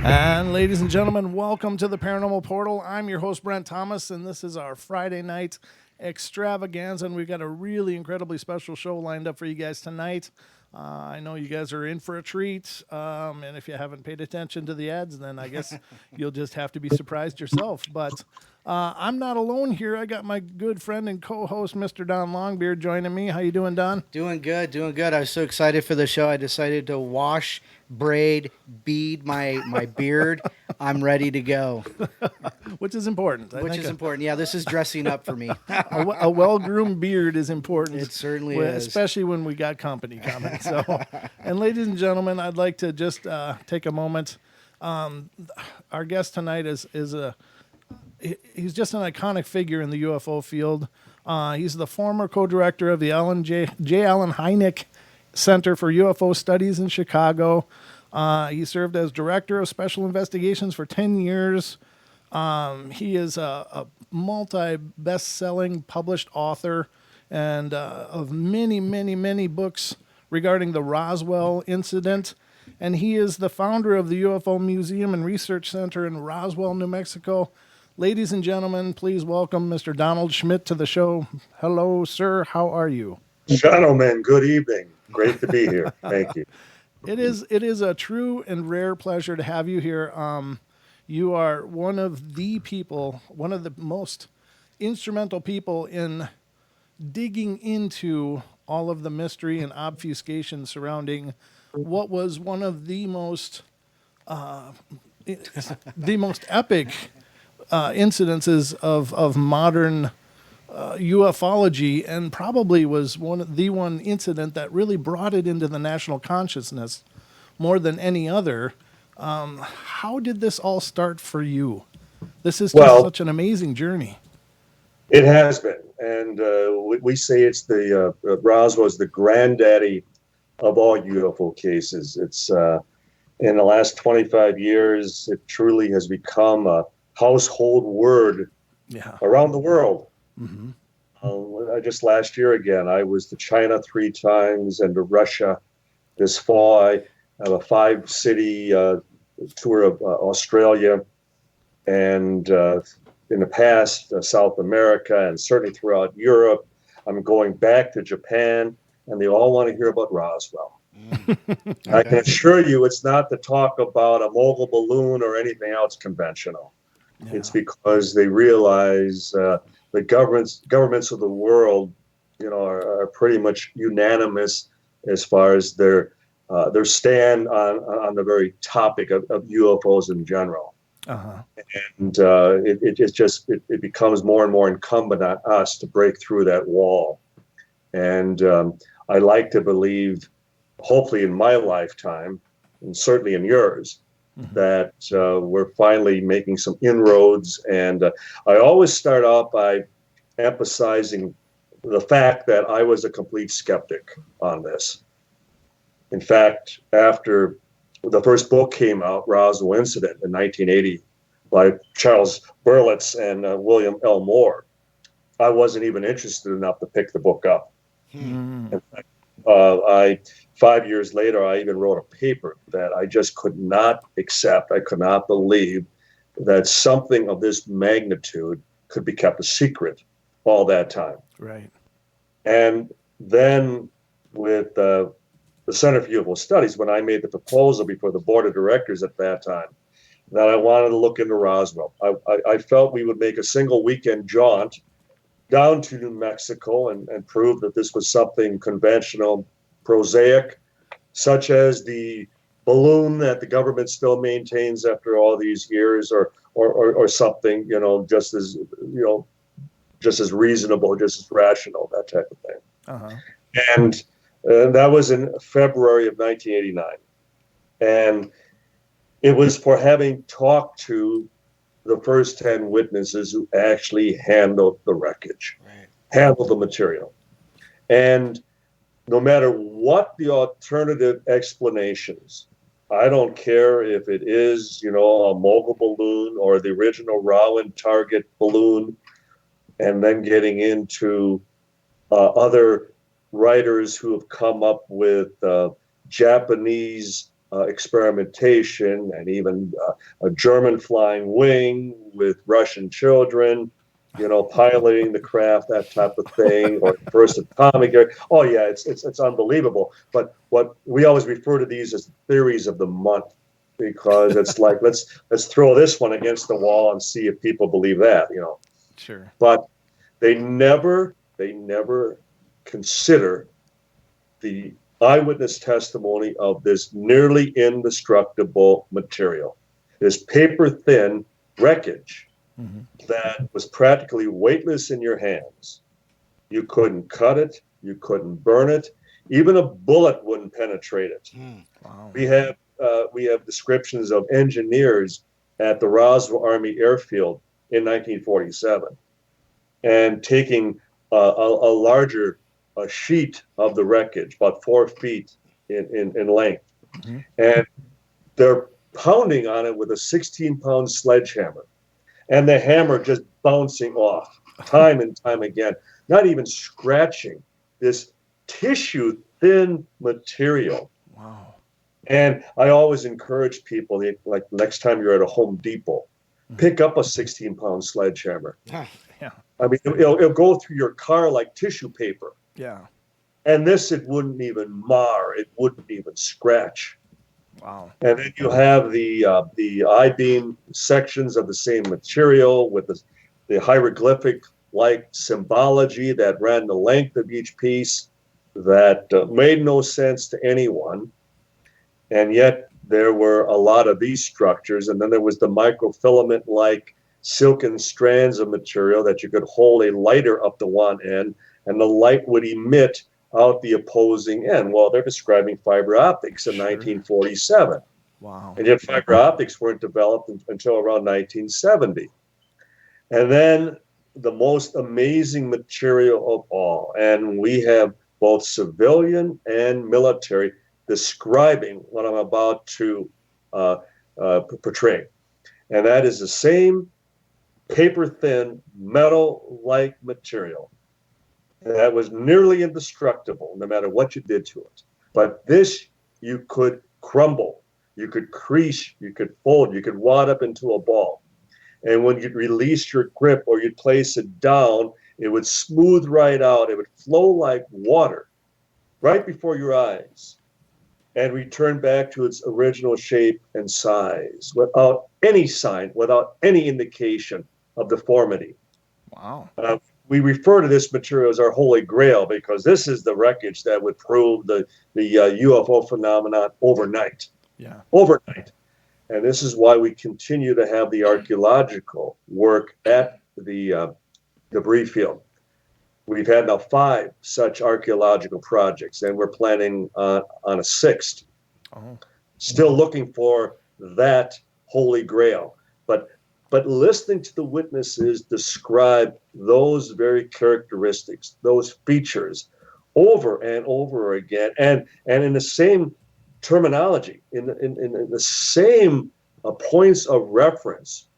And ladies and gentlemen, welcome to the Paranormal Portal. I'm your host, Brent Thomas, and this is our Friday night extravaganza, and we've got a really incredibly special show lined up for you guys tonight. I know you guys are in for a treat, and if you haven't paid attention to the ads, then I guess you'll just have to be surprised yourself. But I'm not alone here. I got my good friend and co-host, Mr. Don Longbeard, joining me. How you doing, Don? Doing good. I was so excited for the show. I decided to wash, braid, bead my beard. I'm ready to go. Which is important. Which is important. Yeah, this is dressing up for me. A well-groomed beard is important. It certainly is. Especially when we got company coming. So, and ladies and gentlemen, I'd like to just take a moment. Our guest tonight is he's just an iconic figure in the UFO field. He's the former co-director of the J. Allen Hynek Center for UFO Studies in Chicago. He served as director of special investigations for 10 years. He is a multi-best-selling published author and of many books regarding the Roswell incident. And he is the founder of the UFO Museum and Research Center in Roswell, New Mexico. Ladies and gentlemen, please welcome Mr. Donald Schmitt to the show. Hello, sir. How are you? Gentlemen, good evening. Great to be here. Thank you. It is a true and rare pleasure to have you here. You are one of the most instrumental people in digging into all of the mystery and obfuscation surrounding what was one of the most epic incidences of modern ufology, and probably was one incident that really brought it into the national consciousness more than any other. How did this all start for you? This is just such an amazing journey. It has been, and we say it's the Roswell is the granddaddy of all UFO cases. It's in the last 25 years, it truly has become a household word around the world. Mm-hmm. Just last year again, I was to China 3 times and to Russia this fall. I have a 5-city tour of Australia, and in the past, South America, and certainly throughout Europe. I'm going back to Japan, and they all want to hear about Roswell. Okay. I can assure you it's not to talk about a mogul balloon or anything else conventional. Yeah. It's because they realize the governments of the world, are pretty much unanimous as far as their stand on the very topic of UFOs in general. Uh-huh. And it becomes more and more incumbent on us to break through that wall. And I like to believe, hopefully in my lifetime, and certainly in yours, mm-hmm. that we're finally making some inroads. And I always start out by emphasizing the fact that I was a complete skeptic on this. In fact, after the first book came out, Roswell Incident, in 1980, by Charles Berlitz and William L. Moore, I wasn't even interested enough to pick the book up. Hmm. In fact, 5 years later, I even wrote a paper that I just could not accept. I could not believe that something of this magnitude could be kept a secret all that time. Right. And then with the Center for UFO Studies, when I made the proposal before the board of directors at that time, that I wanted to look into Roswell. I felt we would make a single weekend jaunt down to New Mexico and prove that this was something conventional, prosaic, such as the balloon that the government still maintains after all these years, or something, just just as reasonable, just as rational, that type of thing. Uh-huh. And that was in February of 1989. And it was for having talked to the first 10 witnesses who actually handled the wreckage, handled the material. And no matter what the alternative explanations, I don't care if it is, a mogul balloon or the original Rowan target balloon, and then getting into other writers who have come up with Japanese experimentation and even a German flying wing with Russian children, piloting the craft, that type of thing, or first atomic. Oh yeah, it's unbelievable. But what we always refer to these as theories of the month, because it's like let's throw this one against the wall and see if people believe that. Sure. But they never consider the eyewitness testimony of this nearly indestructible material, this paper thin wreckage that was practically weightless in your hands. You couldn't cut it, you couldn't burn it, even a bullet wouldn't penetrate it. Wow. We have descriptions of engineers at the Roswell Army Airfield in 1947 and taking a larger sheet of the wreckage, about 4 feet in length, and they're pounding on it with a 16-pound sledgehammer, and the hammer just bouncing off time and time again, not even scratching this tissue thin material. Wow. And I always encourage people, like next time you're at a Home Depot, pick up a 16-pound sledgehammer. Yeah. I mean, it'll go through your car like tissue paper. Yeah. And this, it wouldn't even mar, it wouldn't even scratch. Wow. And then you have the I-beam sections of the same material with the hieroglyphic-like symbology that ran the length of each piece that made no sense to anyone. And yet there were a lot of these structures. And then there was the microfilament-like silken strands of material that you could hold a lighter up to one end, and the light would emit out the opposing end. Well, they're describing fiber optics in 1947. Wow. And yet fiber optics weren't developed until around 1970. And then the most amazing material of all, and we have both civilian and military describing what I'm about to portray. And that is the same paper-thin, metal-like material that was nearly indestructible no matter what you did to it. But this you could crumble, you could crease, you could fold, you could wad up into a ball. And when you'd release your grip or you'd place it down, it would smooth right out. It would flow like water right before your eyes and return back to its original shape and size without any sign, without any indication of deformity. Wow. We refer to this material as our holy grail because this is the wreckage that would prove the UFO phenomenon overnight. Yeah. Overnight. And this is why we continue to have the archaeological work at the debris field. We've had now 5 such archaeological projects, and we're planning on a 6th. Oh. Still looking for that holy grail. But listening to the witnesses describe those very characteristics, those features, over and over again, and in the same terminology, in the same points of reference.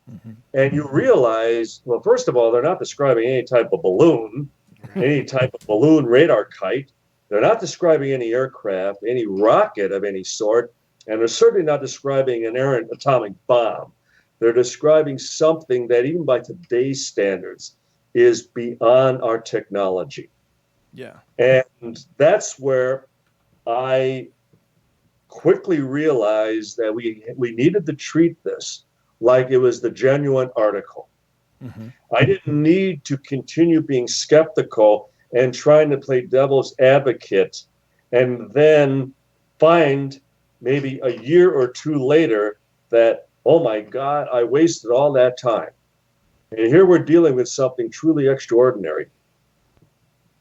And you realize, well, first of all, they're not describing any type of balloon, any type of balloon radar kite. They're not describing any aircraft, any rocket of any sort, and they're certainly not describing an errant atomic bomb. They're describing something that even by today's standards is beyond our technology. Yeah. And that's where I quickly realized that we needed to treat this like it was the genuine article. I didn't need to continue being skeptical and trying to play devil's advocate and then find maybe a year or two later that, oh my God, I wasted all that time. And here we're dealing with something truly extraordinary.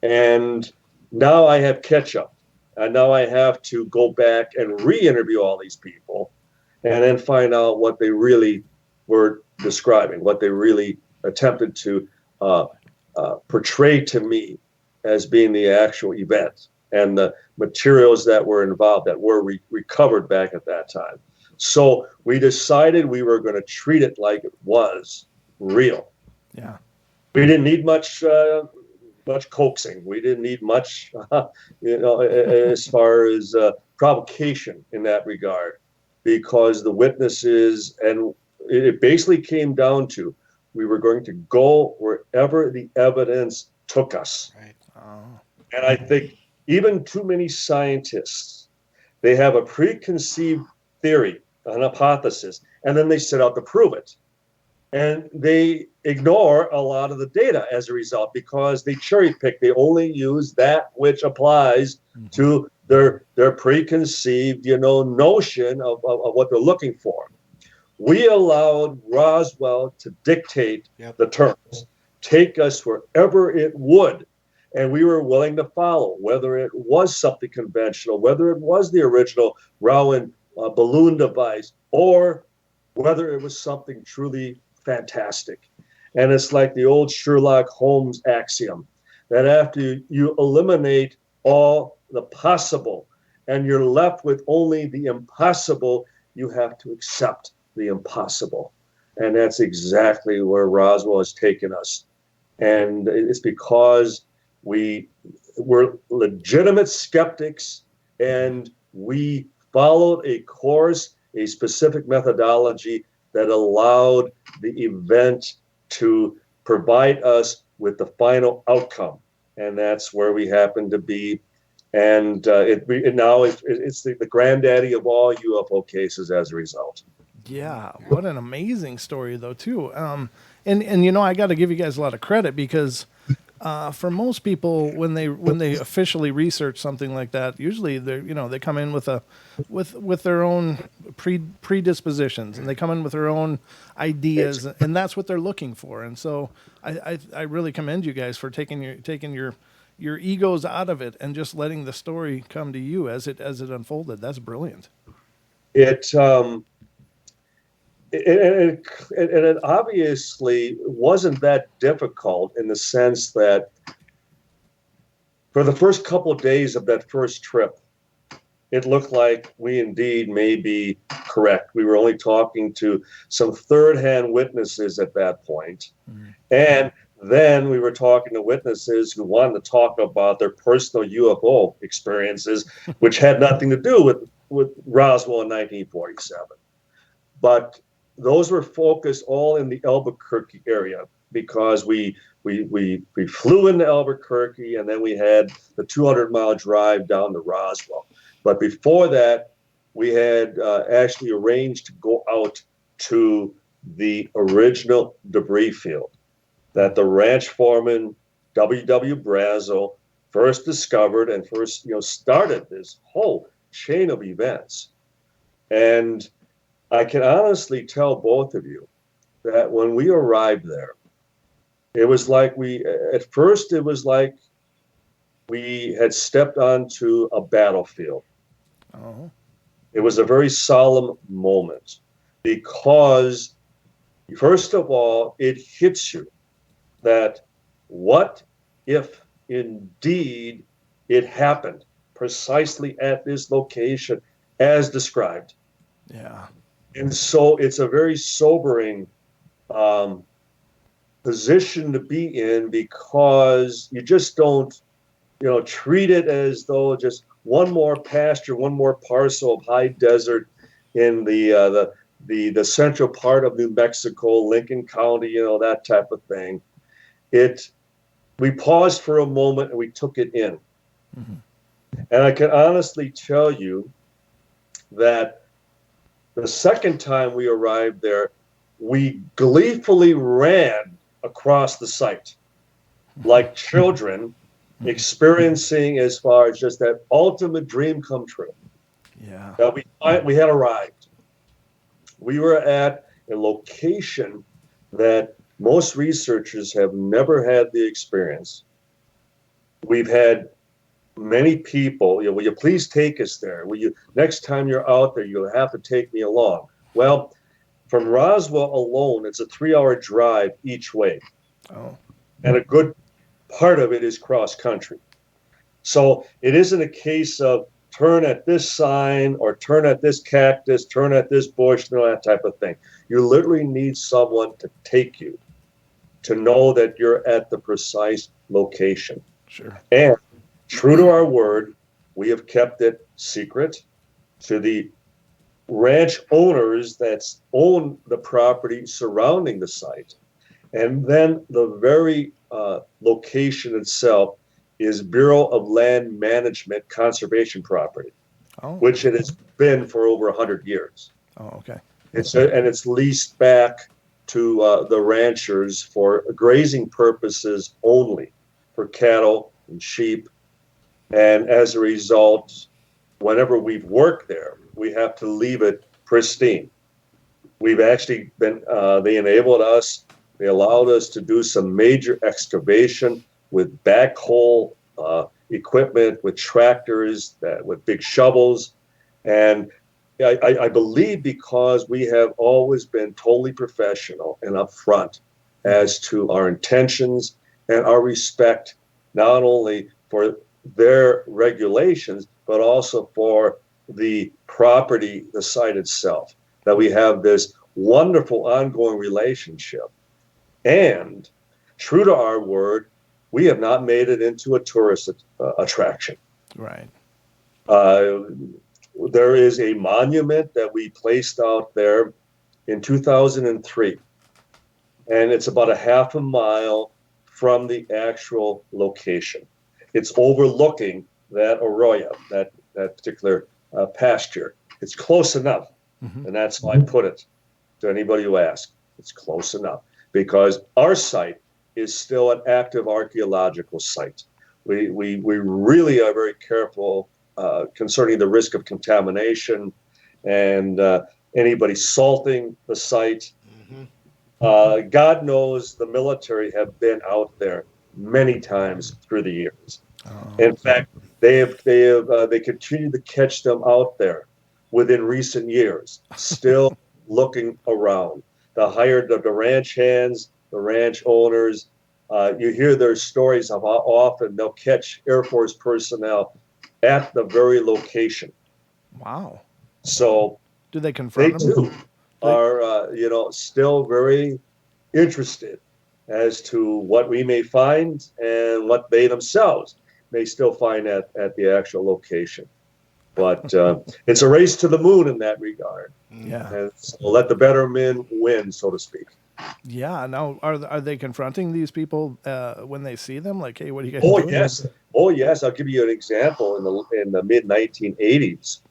And now I have catch up. And now I have to go back and re-interview all these people and then find out what they really were describing, what they really attempted to portray to me as being the actual event and the materials that were involved that were recovered back at that time. So we decided we were going to treat it like it was real. Yeah. We didn't need much coaxing. We didn't need much, as far as provocation in that regard, because the witnesses, and it basically came down to, we were going to go wherever the evidence took us. Right. Oh. And I think even too many scientists, they have a preconceived theory, an hypothesis, and then they set out to prove it. And they ignore a lot of the data as a result because they cherry pick. They only use that which applies to their preconceived, notion of what they're looking for. We allowed Roswell to dictate the terms, take us wherever it would. And we were willing to follow, whether it was something conventional, whether it was the original Rowan balloon device, or whether it was something truly fantastic. And it's like the old Sherlock Holmes axiom that after you eliminate all the possible and you're left with only the impossible, you have to accept the impossible. And that's exactly where Roswell has taken us. And it's because we were legitimate skeptics and we followed a course, a specific methodology that allowed the event to provide us with the final outcome. And that's where we happen to be. And now it's the granddaddy of all UFO cases as a result. Yeah, what an amazing story, though, too. And I got to give you guys a lot of credit because for most people, when they officially research something like that, usually they come in with their own predispositions and they come in with their own ideas, and that's what they're looking for. And so I really commend you guys for taking your egos out of it and just letting the story come to you as it unfolded. That's brilliant. It obviously wasn't that difficult in the sense that for the first couple of days of that first trip, it looked like we indeed may be correct. We were only talking to some third-hand witnesses at that point. Mm-hmm. And then we were talking to witnesses who wanted to talk about their personal UFO experiences, which had nothing to do with Roswell in 1947. But those were focused all in the Albuquerque area because we flew into Albuquerque and then we had the 200-mile drive down to Roswell. But before that, we had actually arranged to go out to the original debris field that the ranch foreman, W.W. Brazel, first discovered and first started this whole chain of events. And I can honestly tell both of you that when we arrived there, it was like we had stepped onto a battlefield. Oh. It was a very solemn moment because, first of all, it hits you that what if indeed it happened precisely at this location as described? Yeah. And so it's a very sobering position to be in because you just don't, treat it as though just one more pasture, one more parcel of high desert in the central part of New Mexico, Lincoln County, that type of thing. We paused for a moment and we took it in. Mm-hmm. And I can honestly tell you that the second time we arrived there, we gleefully ran across the site like children experiencing as far as just that ultimate dream come true. Yeah. That we had arrived. We were at a location that Most researchers have never had the experience. We've had many people, will you please take us there? Next time you're out there, you'll have to take me along. Well, from Roswell alone, it's a 3-hour drive each way. Oh. And a good part of it is cross country. So it isn't a case of turn at this sign or turn at this cactus, turn at this bush, that type of thing. You literally need someone to take you to know that you're at the precise location. Sure. And true to our word, we have kept it secret to the ranch owners that own the property surrounding the site. And then the very location itself is Bureau of Land Management conservation property, which it has been for over 100 years. Oh, okay. And it's leased back to the ranchers for grazing purposes only, for cattle and sheep. And as a result, whenever we've worked there, we have to leave it pristine. We've actually been, they enabled us, they allowed us to do some major excavation with backhoe equipment, with tractors, with big shovels. And I believe because we have always been totally professional and upfront as to our intentions and our respect, not only for their regulations, but also for the property, the site itself, that we have this wonderful ongoing relationship. And true to our word, we have not made it into a tourist attraction. Right. There is a monument that we placed out there in 2003, and it's about a half a mile from the actual location. It's overlooking that arroyo, that particular pasture. It's close enough, and that's how I put it to anybody who asks. It's close enough because our site is still an active archaeological site. We really are very careful concerning the risk of contamination and anybody salting the site. God knows the military have been out there many times through the years. In fact, they continue to catch them out there within recent years, still looking around. The ranch hands, the ranch owners, you hear their stories of how often they'll catch Air Force personnel at the very location. Wow. So do they confront them? Too are still very interested as to what we may find and what they themselves may still find at the actual location. But it's a race to the moon in that regard. Yeah. And so let the better men win, so to speak. Yeah. Now, are they confronting these people when they see them? Like, hey, what are you guys doing? Oh, yes. I'll give you an example. In the mid 1980s,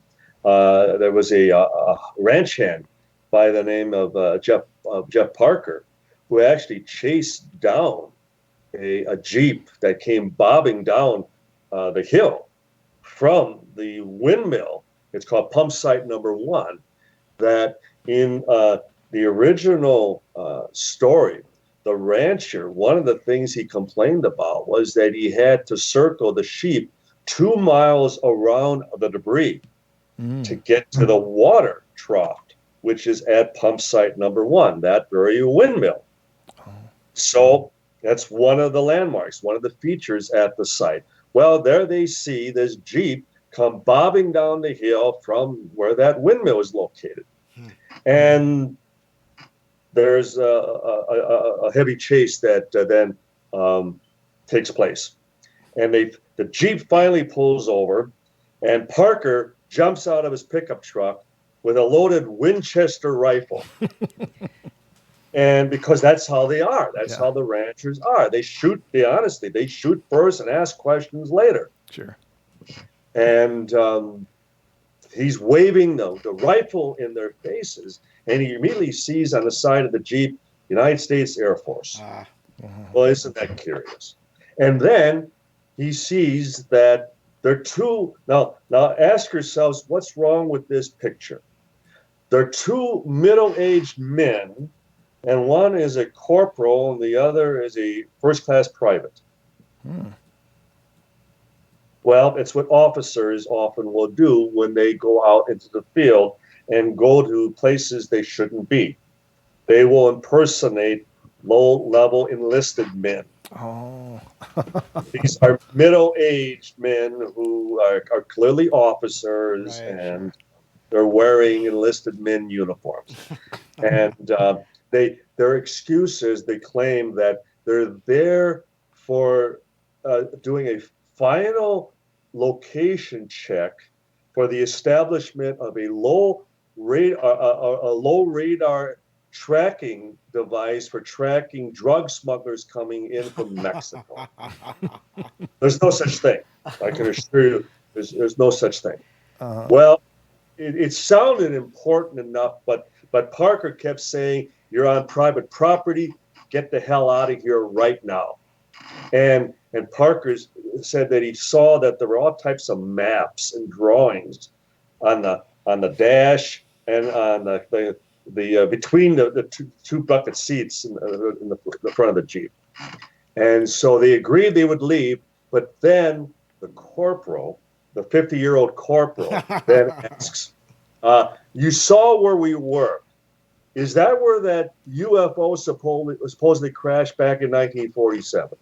there was a ranch hand by the name of Jeff Parker, who actually chased down a Jeep that came bobbing down the hill from the windmill. It's called Pump Site Number 1. That in the original story, the rancher, one of the things he complained about was that he had to circle the sheep 2 miles around the debris to get to the water trough, which is at Pump Site Number 1, that very windmill. So that's one of the landmarks, one of the features at the site. Well, there they see this Jeep come bobbing down the hill from where that windmill is located. And there's a heavy chase that then takes place. And the Jeep finally pulls over, and Parker jumps out of his pickup truck with a loaded Winchester rifle. And because that's how they are. That's how the ranchers are. They shoot first and ask questions later. Sure. And he's waving the rifle in their faces, and he immediately sees on the side of the Jeep, United States Air Force. Well, isn't that curious? And then he sees that they're two. Now ask yourselves, what's wrong with this picture? They're two middle-aged men and one is a corporal, and the other is a first-class private. Well, it's what officers often will do when they go out into the field and go to places they shouldn't be. They will impersonate low-level enlisted men. Oh. These are middle-aged men who are clearly officers, Right, and they're wearing enlisted men uniforms. And their excuse is they claim that they're there for doing a final location check for the establishment of a low radar tracking device for tracking drug smugglers coming in from Mexico. There's no such thing. I can assure you, there's no such thing. Well, it sounded important enough, but Parker kept saying, "You're on private property. Get the hell out of here right now." And Parker said that he saw that there were all types of maps and drawings on the dash and on the between the two bucket seats in the front of the Jeep. And so they agreed they would leave, but then the corporal, the 50-year-old corporal, then asks, "You saw where we were. Is that where that UFO supposedly crashed back in 1947?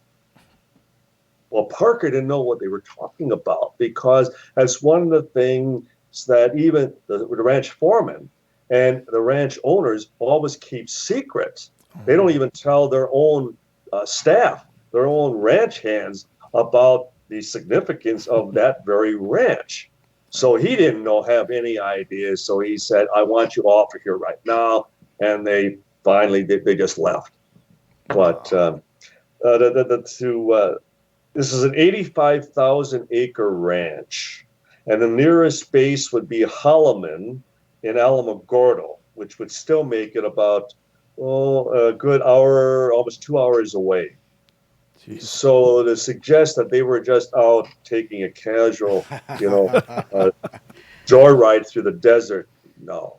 Well, Parker didn't know what they were talking about, because that's one of the things that even the ranch foreman and the ranch owners always keep secret. They don't even tell their own staff, their own ranch hands, about the significance of that very ranch. So he didn't have any idea. So he said, "I want you off of here right now." And they finally, they just left. But this is an 85,000 acre ranch, and the nearest base would be Holloman in Alamogordo, which would still make it about a good hour, almost 2 hours away. Jeez. So to suggest that they were just out taking a casual, joyride through the desert, no.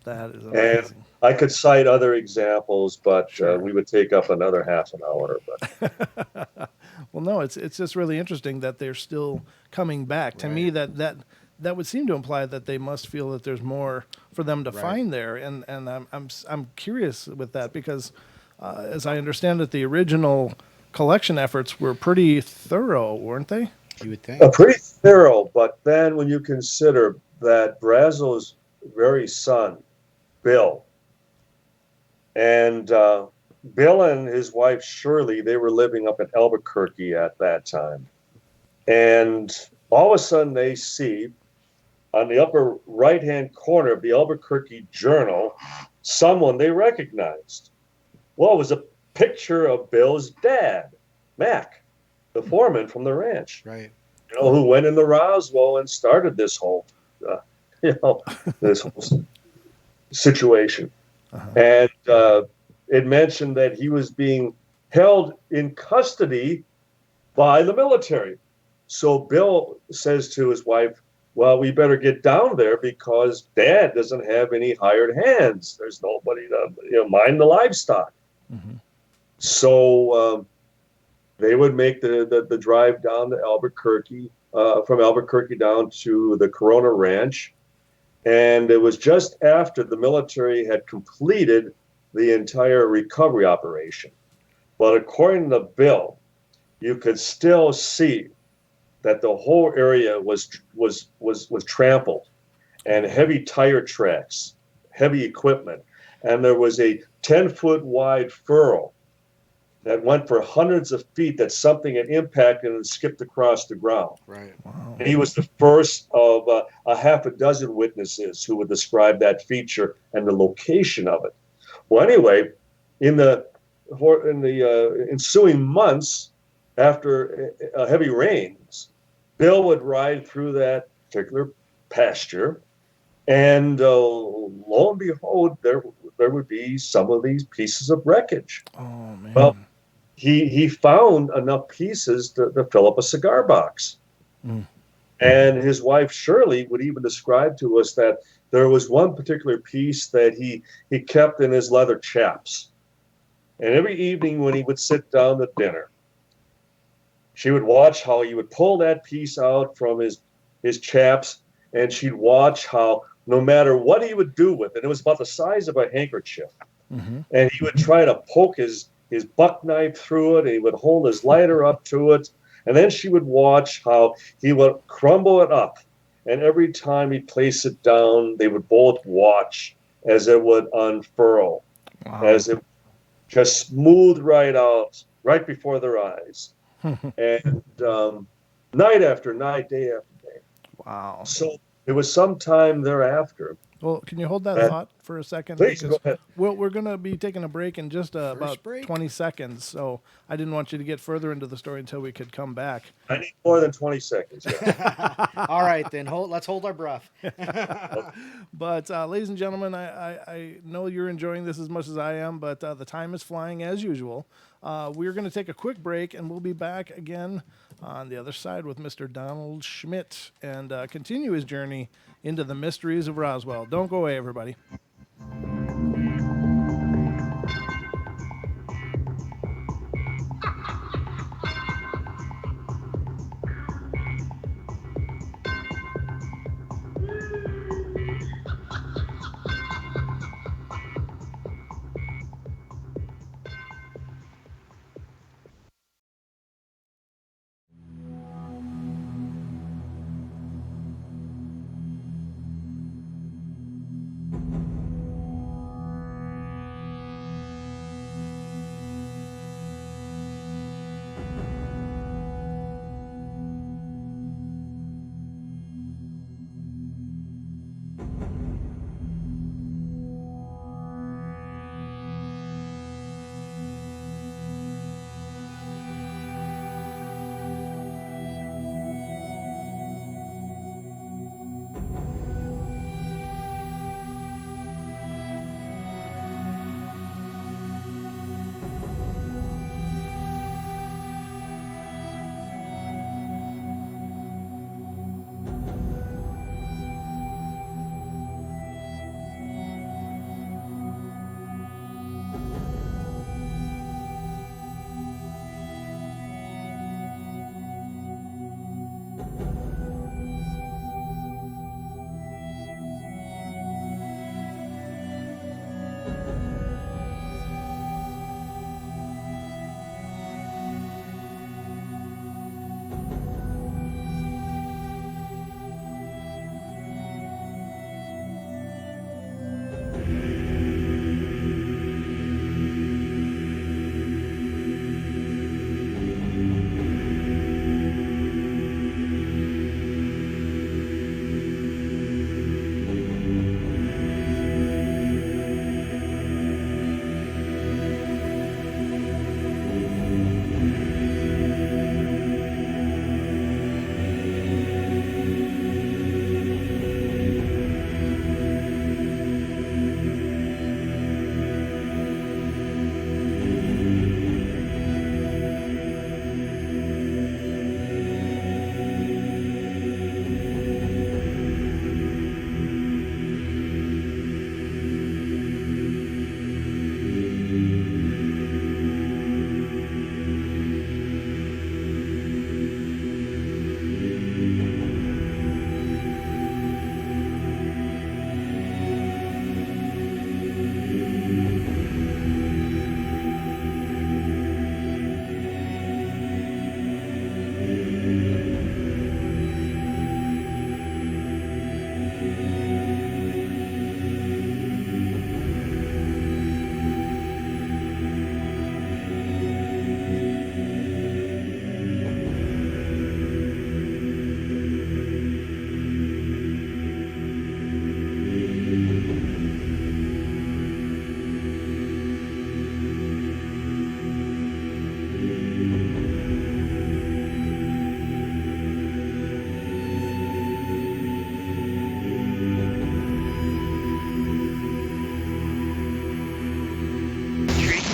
That is And amazing. I could cite other examples, but we would take up another half an hour. But Well, no, it's just really interesting that they're still coming back. To me, that would seem to imply that they must feel that there's more for them to find there, and I'm curious with that, because as I understand it, the original collection efforts were pretty thorough, weren't they? You would think. pretty thorough. But then when you consider that Brazo's very son, Bill, and Bill and his wife Shirley, they were living up in Albuquerque at that time, and all of a sudden they see on the upper right-hand corner of the Albuquerque Journal someone they recognized. Well, it was a picture of Bill's dad, Mac, the foreman from the ranch, Right. who went into Roswell and started this whole, this whole situation. And it mentioned that he was being held in custody by the military. So Bill says to his wife, "Well, we better get down there because Dad doesn't have any hired hands. There's nobody to mind the livestock." So they would make the drive down to Albuquerque, from Albuquerque down to the Corona Ranch. And it was just after the military had completed the entire recovery operation. But according to Bill, you could still see that the whole area was trampled, and heavy tire tracks, heavy equipment, and there was a 10-foot wide furrow that went for hundreds of feet that something had impacted and skipped across the ground. Right. Wow. And he was the first of a half a dozen witnesses who would describe that feature and the location of it. Well, anyway, in the ensuing months after heavy rains, Bill would ride through that particular pasture, and lo and behold, there would be some of these pieces of wreckage. Oh man. Well, he found enough pieces to fill up a cigar box. And his wife Shirley would even describe to us that there was one particular piece that he kept in his leather chaps. And every evening when he would sit down to dinner, she would watch how he would pull that piece out from his chaps, and she'd watch how no matter what he would do with it, it was about the size of a handkerchief. Mm-hmm. And he would try to poke his buck knife through it, and he would hold his lighter up to it. And then she would watch how he would crumble it up. And every time he'd place it down, they would both watch as it would unfurl, Wow. as it just smoothed right out, right before their eyes. And night after night, day after day. Wow. So it was sometime thereafter. Well, can you hold that thought for a second? Please, Because go ahead. we're going to be taking a break in just about break? 20 seconds. So I didn't want you to get further into the story until we could come back. I need more than 20 seconds. Yeah. All right, then let's hold our breath. But ladies and gentlemen, I know you're enjoying this as much as I am, but the time is flying as usual. We're going to take a quick break, and we'll be back again on the other side with Mr. Donald Schmitt and continue his journey into the mysteries of Roswell. Don't go away, everybody.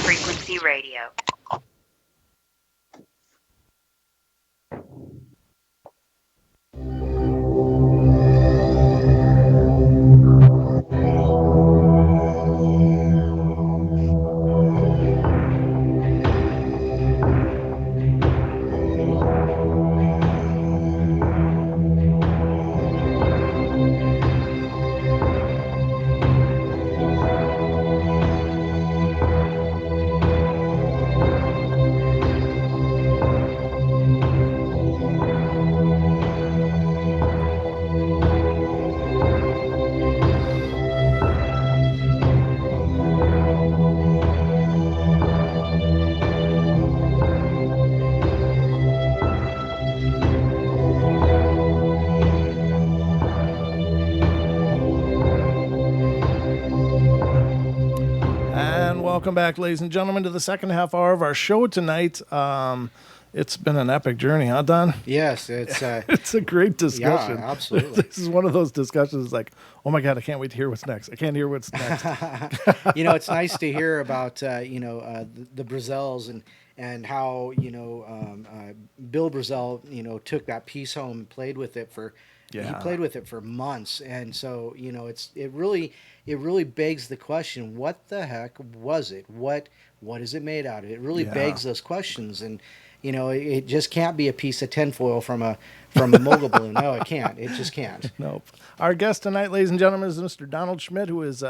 Secrecy Radio. welcome back, ladies and gentlemen, to the second half hour of our show tonight. It's been an epic journey, huh, Don? Yes, it's It's a great discussion. Yeah, absolutely. This is one of those discussions like, oh my God, I can't wait to hear what's next. I can't hear what's next. It's nice to hear about the Brazils and how Bill Brazil took that piece home and played with it for he played with it for months, and so it really begs the question, what the heck was it? What is it made out of? It really begs those questions, and it just can't be a piece of tinfoil from a mogul balloon. No, it can't. It just can't. Nope. Our guest tonight, ladies and gentlemen, is Mr. Donald Schmitt, who is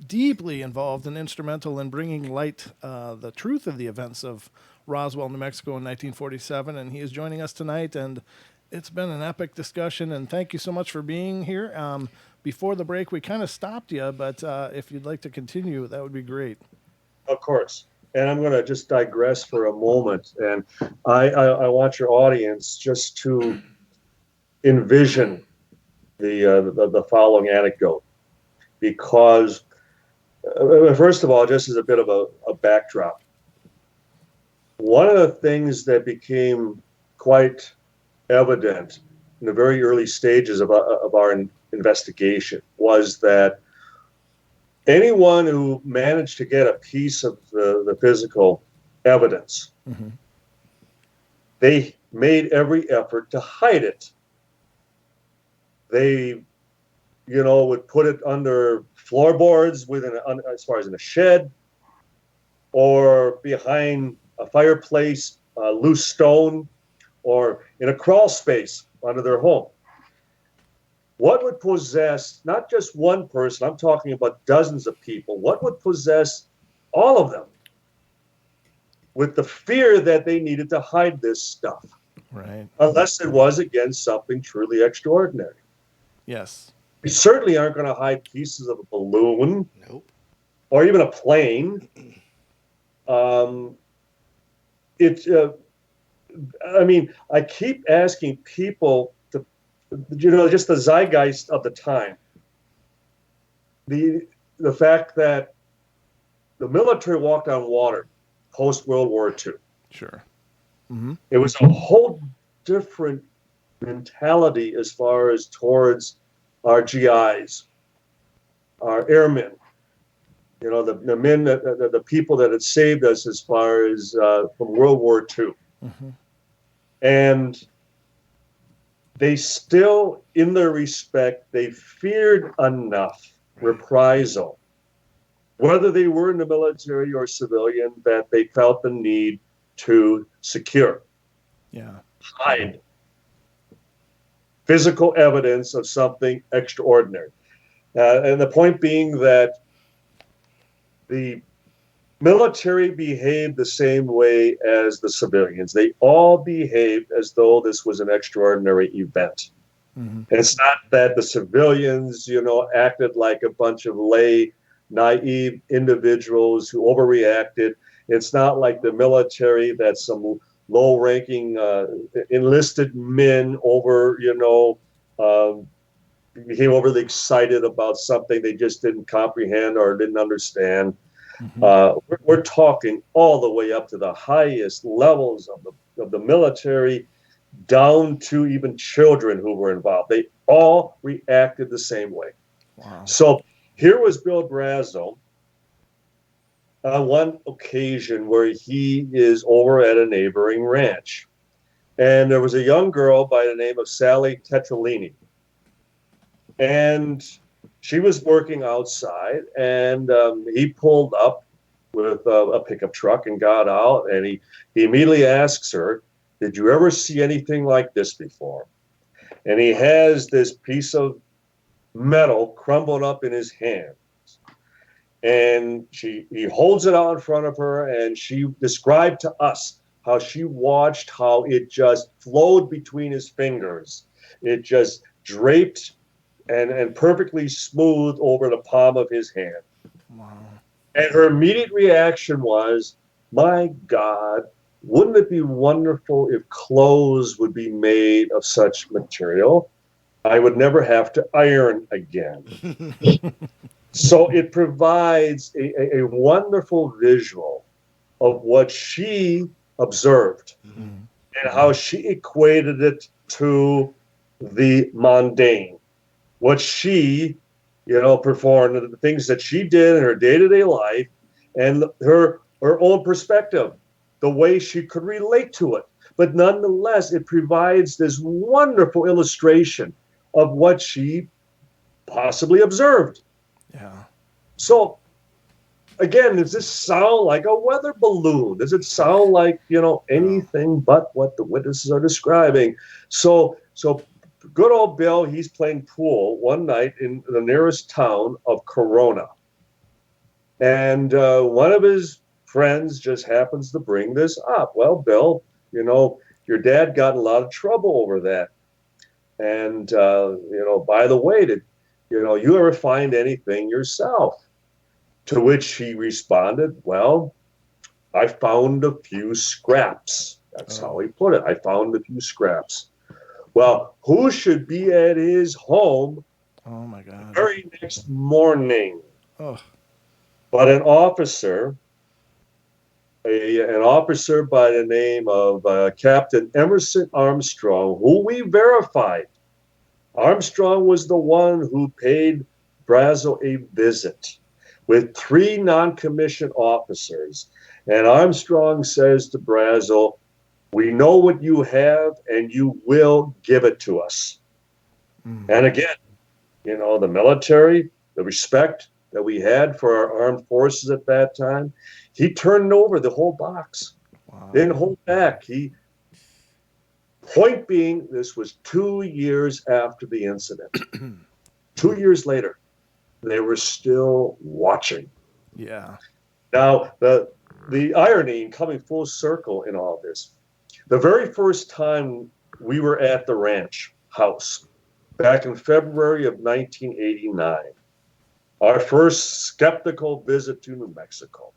deeply involved and instrumental in bringing light the truth of the events of Roswell, New Mexico in 1947, and he is joining us tonight, and it's been an epic discussion, and thank you so much for being here. Before the break, we kind of stopped you, but if you'd like to continue, that would be great. Of course. And I'm going to just digress for a moment. And I want your audience just to envision the following anecdote. Because, first of all, just as a bit of a backdrop, one of the things that became quite evident in the very early stages of our investigation was that anyone who managed to get a piece of the physical evidence, they made every effort to hide it. They, would put it under floorboards as far as in a shed, or behind a fireplace, a loose stone, or in a crawl space under their home. What would possess not just one person, I'm talking about dozens of people, what would possess all of them with the fear that they needed to hide this stuff? Right. Unless it was, again, something truly extraordinary. Yes. We certainly aren't going to hide pieces of a balloon. Nope. Or even a plane. I keep asking people to, just the zeitgeist of the time. The fact that the military walked on water post World War II. Sure. It was a whole different mentality as far as towards our GIs, our airmen. The men, the people that had saved us as far as from World War II. And they still, in their respect, they feared enough reprisal, whether they were in the military or civilian, that they felt the need to secure, hide physical evidence of something extraordinary. And the point being that the military behaved the same way as the civilians. They all behaved as though this was an extraordinary event. And it's not that the civilians, acted like a bunch of lay, naive individuals who overreacted. It's not like the military that some low-ranking enlisted men became overly excited about something they just didn't comprehend or didn't understand. We're talking all the way up to the highest levels of the military, down to even children who were involved. They all reacted the same way. Wow. So here was Bill Brazo on one occasion where he is over at a neighboring ranch. And there was a young girl by the name of Sally Tetralini. And she was working outside, and he pulled up with a pickup truck and got out, and he immediately asks her, "Did you ever see anything like this before?" And he has this piece of metal crumbled up in his hands. And he holds it out in front of her, and she described to us how she watched how it just flowed between his fingers. It just draped and perfectly smooth over the palm of his hand. Wow. And her immediate reaction was, my God, wouldn't it be wonderful if clothes would be made of such material? I would never have to iron again. So it provides a wonderful visual of what she observed and how she equated it to the mundane, what she, performed, the things that she did in her day-to-day life, and her own perspective, the way she could relate to it. But nonetheless, it provides this wonderful illustration of what she possibly observed. Yeah. So again, does this sound like a weather balloon? Does it sound like, anything but what the witnesses are describing? So good old Bill, he's playing pool one night in the nearest town of Corona. And one of his friends just happens to bring this up. Well, Bill, your dad got in a lot of trouble over that. And, by the way, did, you ever find anything yourself? To which he responded, well, I found a few scraps. That's how he put it. I found a few scraps. Well, who should be at his home Oh my God. the very next morning? Oh. But an officer by the name of Captain Emerson Armstrong, who we verified. Armstrong was the one who paid Brazel a visit with 3 non-commissioned officers. And Armstrong says to Brazel, we know what you have and you will give it to us. And again, the military, the respect that we had for our armed forces at that time, he turned over the whole box. Wow. Didn't hold back. Point being, this was 2 years after the incident. 2 years later, they were still watching. Yeah. Now, the irony coming full circle in all this, the very first time we were at the ranch house back in February of 1989, our first skeptical visit to New Mexico,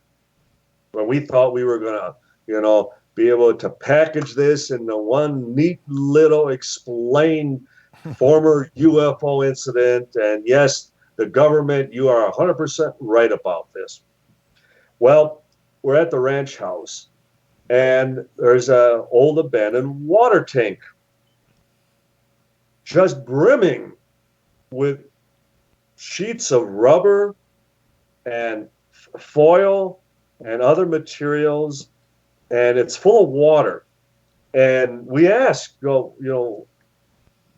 when we thought we were going to, be able to package this into one neat little explained former UFO incident. And yes, the government, you are 100% right about this. Well, we're at the ranch house and there's an old abandoned water tank just brimming with sheets of rubber and foil and other materials, and it's full of water. And we asked,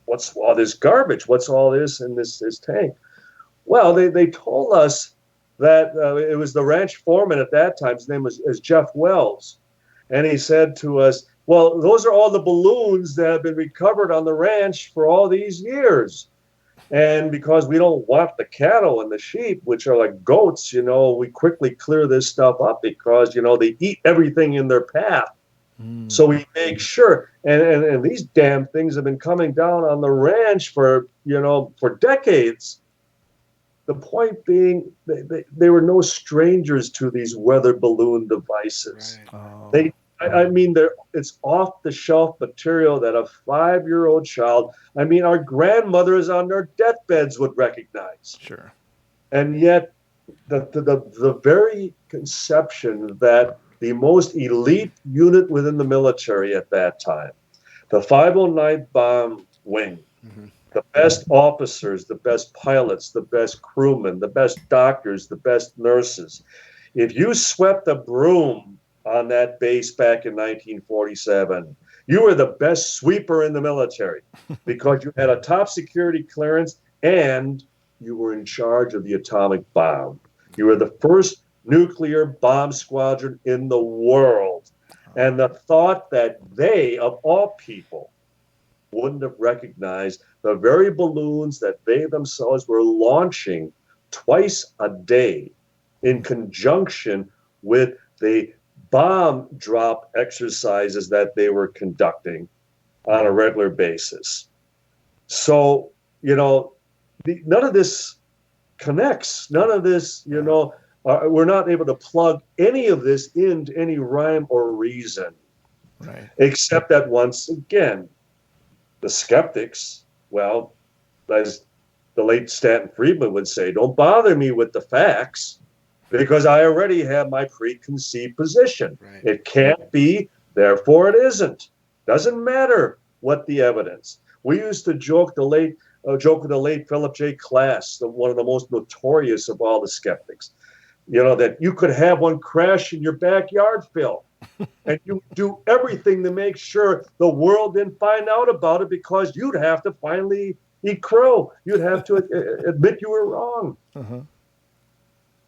what's all this garbage? What's all this in this tank? Well, they told us that it was the ranch foreman at that time. His name was Jeff Wells. And he said to us, well, those are all the balloons that have been recovered on the ranch for all these years. And because we don't want the cattle and the sheep, which are like goats, we quickly clear this stuff up because, they eat everything in their path. So we make sure, and these damn things have been coming down on the ranch for decades. The point being, they were no strangers to these weather balloon devices. Right. Oh. It's off the shelf material that a 5-year-old child, our grandmothers on their deathbeds would recognize. Sure. And yet, the very conception that the most elite unit within the military at that time, the 509th Bomb Wing, the best officers, the best pilots, the best crewmen, the best doctors, the best nurses. If you swept a broom on that base back in 1947, you were the best sweeper in the military because you had a top security clearance and you were in charge of the atomic bomb. You were the first nuclear bomb squadron in the world. And the thought that they, of all people, wouldn't have recognized the very balloons that they themselves were launching twice a day in conjunction with the bomb drop exercises that they were conducting on a regular basis. So, none of this connects. None of this, we're not able to plug any of this into any rhyme or reason. Right. Except that once again, the skeptics, well, as the late Stanton Friedman would say, don't bother me with the facts because I already have my preconceived position. Right. It can't be, therefore it isn't. Doesn't matter what the evidence. We used to joke with the late Philip J. Klass, one of the most notorious of all the skeptics, that you could have one crash in your backyard, Phil, and you do everything to make sure the world didn't find out about it because you'd have to finally eat crow. You'd have to admit you were wrong. Uh-huh.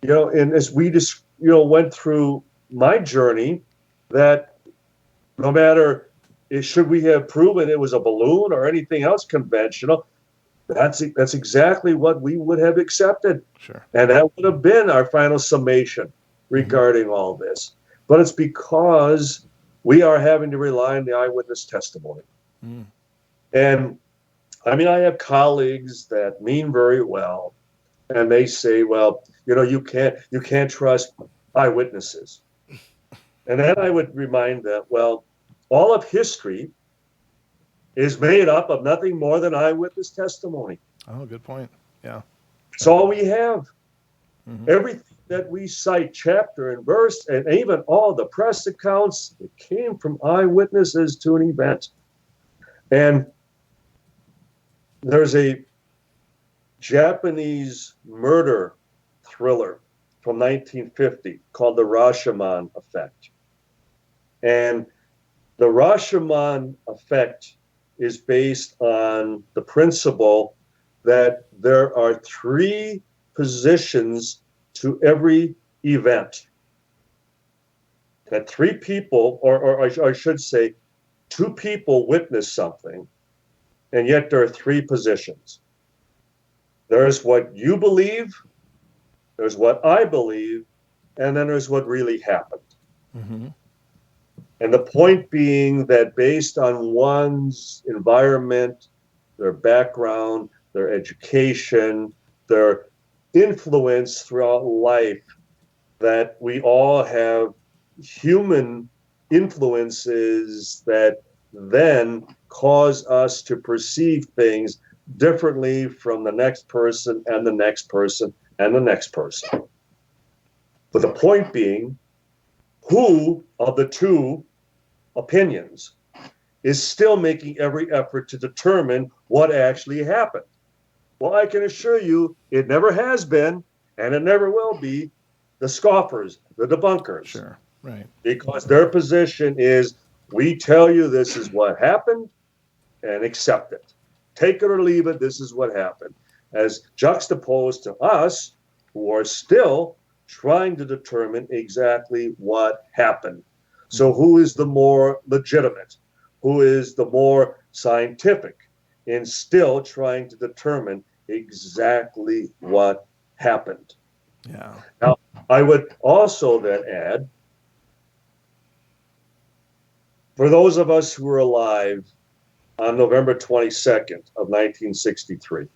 And as we just, went through my journey, that no matter should we have proven it was a balloon or anything else conventional, that's exactly what we would have accepted. Sure. And that would have been our final summation regarding all this. But it's because we are having to rely on the eyewitness testimony. Mm. And I mean, I have colleagues that mean very well, and they say, well, you can't trust eyewitnesses. And then I would remind them, well, all of history is made up of nothing more than eyewitness testimony. Oh, good point. Yeah. It's all we have. Mm-hmm. Everything that we cite, chapter and verse, and even all the press accounts, it came from eyewitnesses to an event. And there's a Japanese murder thriller from 1950 called the Rashomon Effect. And the Rashomon Effect is based on the principle that there are three positions to every event. That three people, or I should say, two people witness something, and yet there are three positions. There's what you believe, there's what I believe, and then there's what really happened. Mm-hmm. And the point being that based on one's environment, their background, their education, their influence throughout life, that we all have human influences that then cause us to perceive things differently from the next person and the next person and the next person. But the point being, who of the two opinions is still making every effort to determine what actually happened? Well, I can assure you it never has been, and it never will be, the scoffers, the debunkers. Sure, right. Because their position is, we tell you this is what happened, and accept it. Take it or leave it, this is what happened. As juxtaposed to us, who are still trying to determine exactly what happened. So who is the more legitimate? Who is the more scientific in still trying to determine exactly what happened? Yeah. Now, I would also then add, for those of us who were alive on November 22nd of 1963,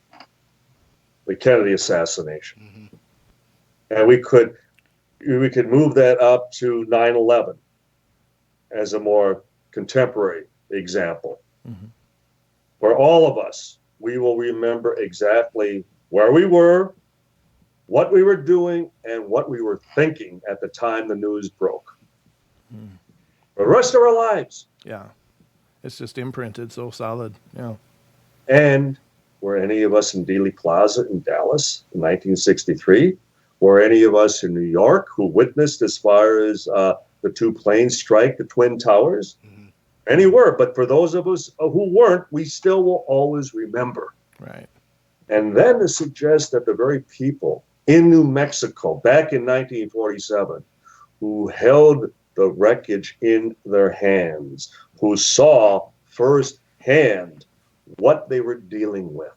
the Kennedy assassination, and we could move that up to 9/11 as a more contemporary example, where all of us, we will remember exactly where we were, what we were doing, and what we were thinking at the time the news broke. For the rest of our lives. Yeah. It's just imprinted so solid. Yeah. And were any of us in Dealey Plaza in Dallas in 1963? Were any of us in New York who witnessed as far as the two planes strike the Twin Towers? Many were, but for those of us who weren't, we still will always remember. Right. And then to suggest that the very people in New Mexico back in 1947 who held the wreckage in their hands, who saw firsthand what they were dealing with,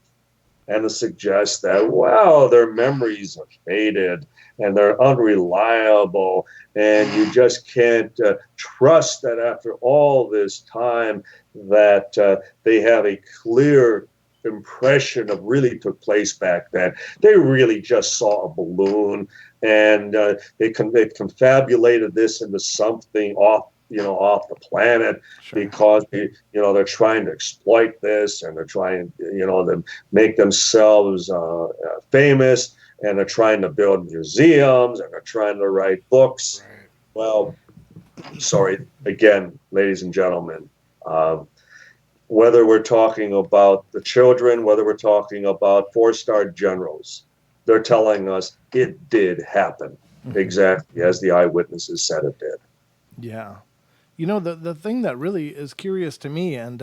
and to suggest that, wow, their memories are faded and they're unreliable, and you just can't trust that after all this time that they have a clear impression of really took place back then. They really just saw a balloon, and they confabulated this into something off off the planet Sure. because they're trying to exploit this, and they're trying to make themselves famous, and they're trying to build museums, and they're trying to write books. Right. Well, sorry again, ladies and gentlemen. Whether we're talking about the children, whether we're talking about four-star generals, they're telling us it did happen exactly as the eyewitnesses said it did. Yeah. The thing that really is curious to me, and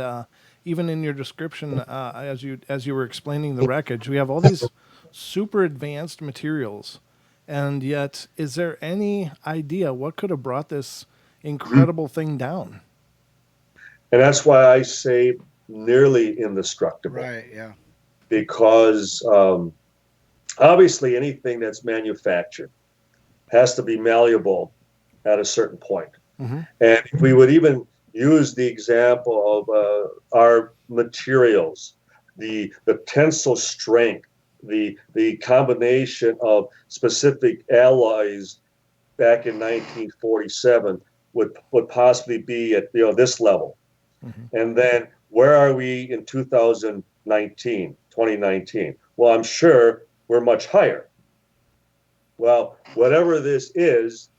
even in your description, as you were explaining the wreckage, we have all these super advanced materials, and yet, is there any idea what could have brought this incredible thing down? And that's why I say nearly indestructible. Right. Yeah. Because obviously anything that's manufactured has to be malleable at a certain point. Mm-hmm. And if we would even use the example of our materials, the tensile strength, the combination of specific alloys back in 1947 would possibly be at this level. Mm-hmm. And then where are we in 2019? Well, I'm sure we're much higher. Well, whatever this is,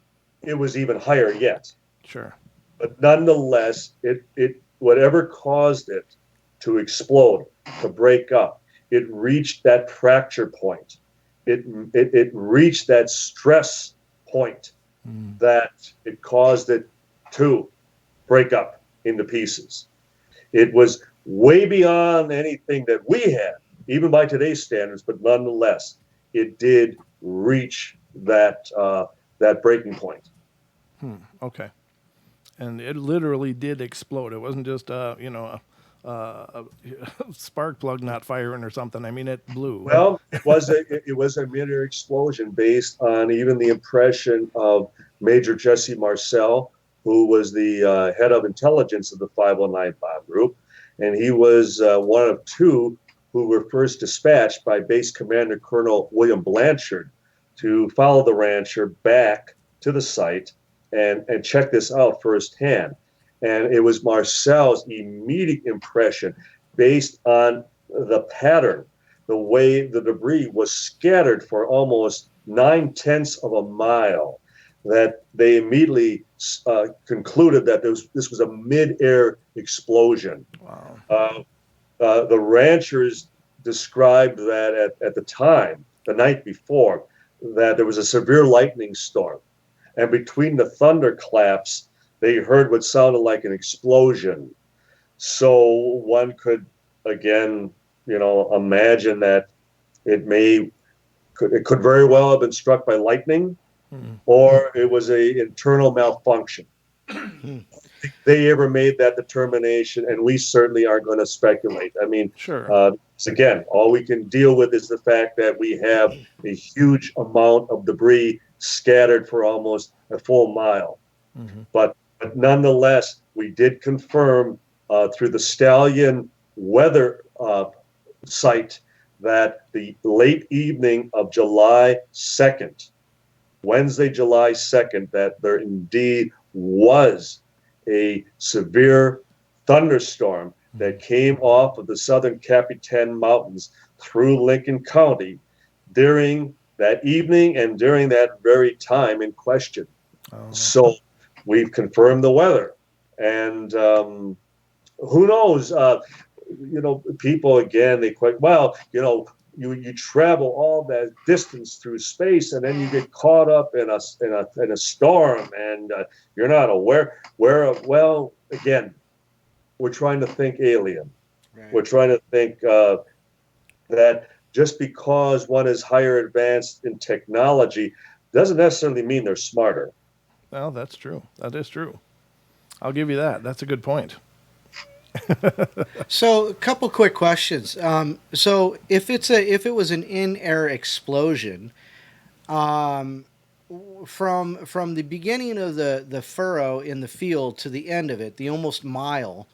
it was even higher yet. Sure. But nonetheless, it whatever caused it to explode, to break up, it reached that fracture point. It reached that stress point that it caused it to break up into pieces. It was way beyond anything that we had, even by today's standards, but nonetheless, it did reach that breaking point. Okay. And it literally did explode. It wasn't just a spark plug not firing or something. I mean, it blew. Well, it was a mid-air explosion based on even the impression of Major Jesse Marcel, who was the head of intelligence of the 509 bomb group, and he was one of two who were first dispatched by Base Commander Colonel William Blanchard to follow the rancher back to the site and check this out firsthand. And it was Marcel's immediate impression, based on the pattern, the way the debris was scattered for almost 9/10 of a mile, that they immediately concluded that this was a mid-air explosion. Wow. The ranchers described that at the time, the night before, that there was a severe lightning storm. And between the thunderclaps, they heard what sounded like an explosion. So one could, again, imagine that it could very well have been struck by lightning, or it was an internal malfunction. They ever made that determination, and we certainly aren't going to speculate. I mean, sure. Again, all we can deal with is the fact that we have a huge amount of debris scattered for almost a full mile. Mm-hmm. But nonetheless, we did confirm through the Stallion weather site that the late evening of July 2nd, Wednesday, July 2nd, that there indeed was a severe thunderstorm that came off of the southern Capitan Mountains through Lincoln County during that evening and during that very time in question. Oh. So we've confirmed the weather. And who knows? People, again, they quite, you travel all that distance through space, and then you get caught up in a storm, and you're not aware of. Well, again, we're trying to think alien. Right. We're trying to think that just because one is higher advanced in technology doesn't necessarily mean they're smarter. Well, that's true. That is true. I'll give you that. That's a good point. So, a couple quick questions. So, if it was an in-air explosion, from the beginning of the furrow in the field to the end of it, the almost mile,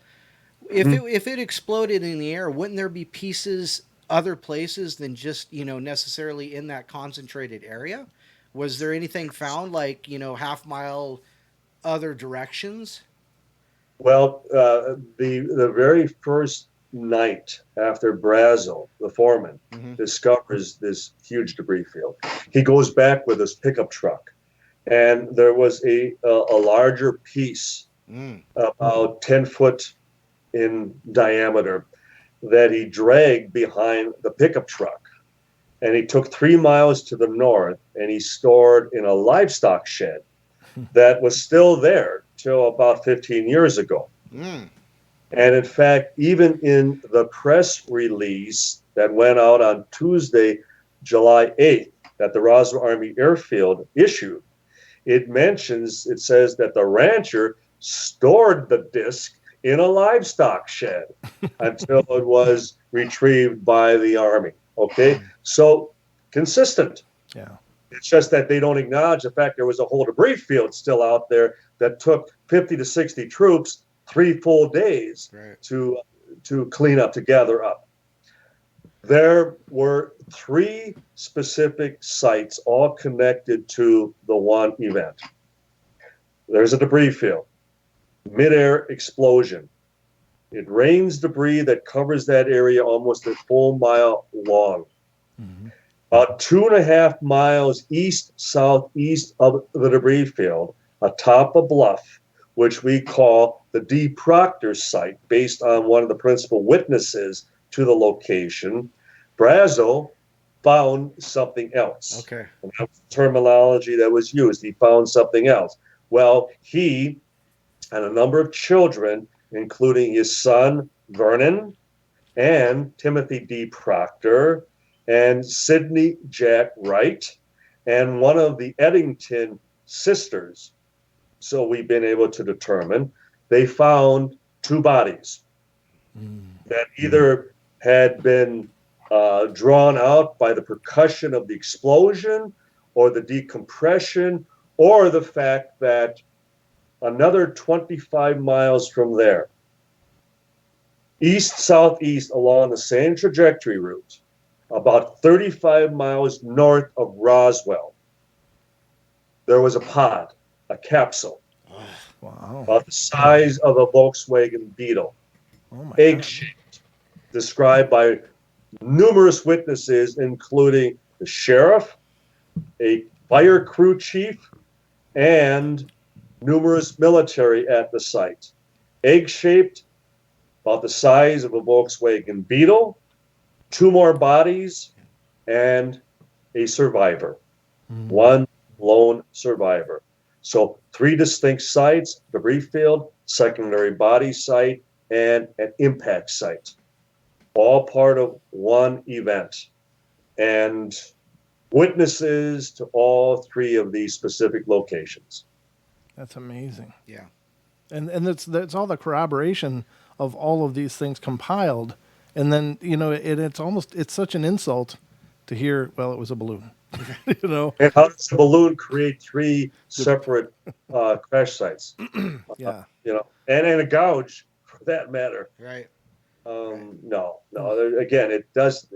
if it exploded in the air, wouldn't there be pieces other places than just necessarily in that concentrated area? Was there anything found like half mile other directions? Well, the very first night after Brazel, the foreman, discovers this huge debris field, he goes back with his pickup truck, and there was a larger piece, about 10 foot in diameter, that he dragged behind the pickup truck. And he took 3 miles to the north, and he stored in a livestock shed that was still there till about 15 years ago. And in fact, even in the press release that went out on Tuesday, July 8th, that the Roswell Army Airfield issued, it says that the rancher stored the disc in a livestock shed until it was retrieved by the Army. Okay, so consistent. Yeah. It's just that they don't acknowledge the fact there was a whole debris field still out there that took 50 to 60 troops 3 full days to clean up, to gather up. There were 3 specific sites, all connected to the one event. There's a debris field, midair explosion. It rains debris that covers that area almost a full mile long. About 2.5 miles southeast of the debris field, atop a bluff, which we call the D. Proctor site, based on one of the principal witnesses to the location, Brazel found something else. Okay. And that was the terminology that was used. He found something else. Well, he and a number of children, including his son, Vernon, and Timothy D. Proctor, and Sidney Jack Wright, and one of the Eddington sisters. So we've been able to determine they found 2 bodies that either had been drawn out by the percussion of the explosion or the decompression, or the fact that another 25 miles from there, east-southeast along the same trajectory route, about 35 miles north of Roswell, there was a pod, a capsule, about the size of a Volkswagen Beetle, egg-shaped, described by numerous witnesses, including the sheriff, a fire crew chief, and numerous military at the site. Egg-shaped, about the size of a Volkswagen Beetle, 2 more bodies, and a survivor. One lone survivor. So 3 distinct sites: debris field, secondary body site, and an impact site. All part of one event. And witnesses to all 3 of these specific locations. That's amazing. Yeah. And that's all the corroboration of all of these things compiled. And then, it's such an insult to hear, well, it was a balloon. And how does a balloon create 3 separate crash sites? Yeah. And a gouge, for that matter. Right. No. Again, it does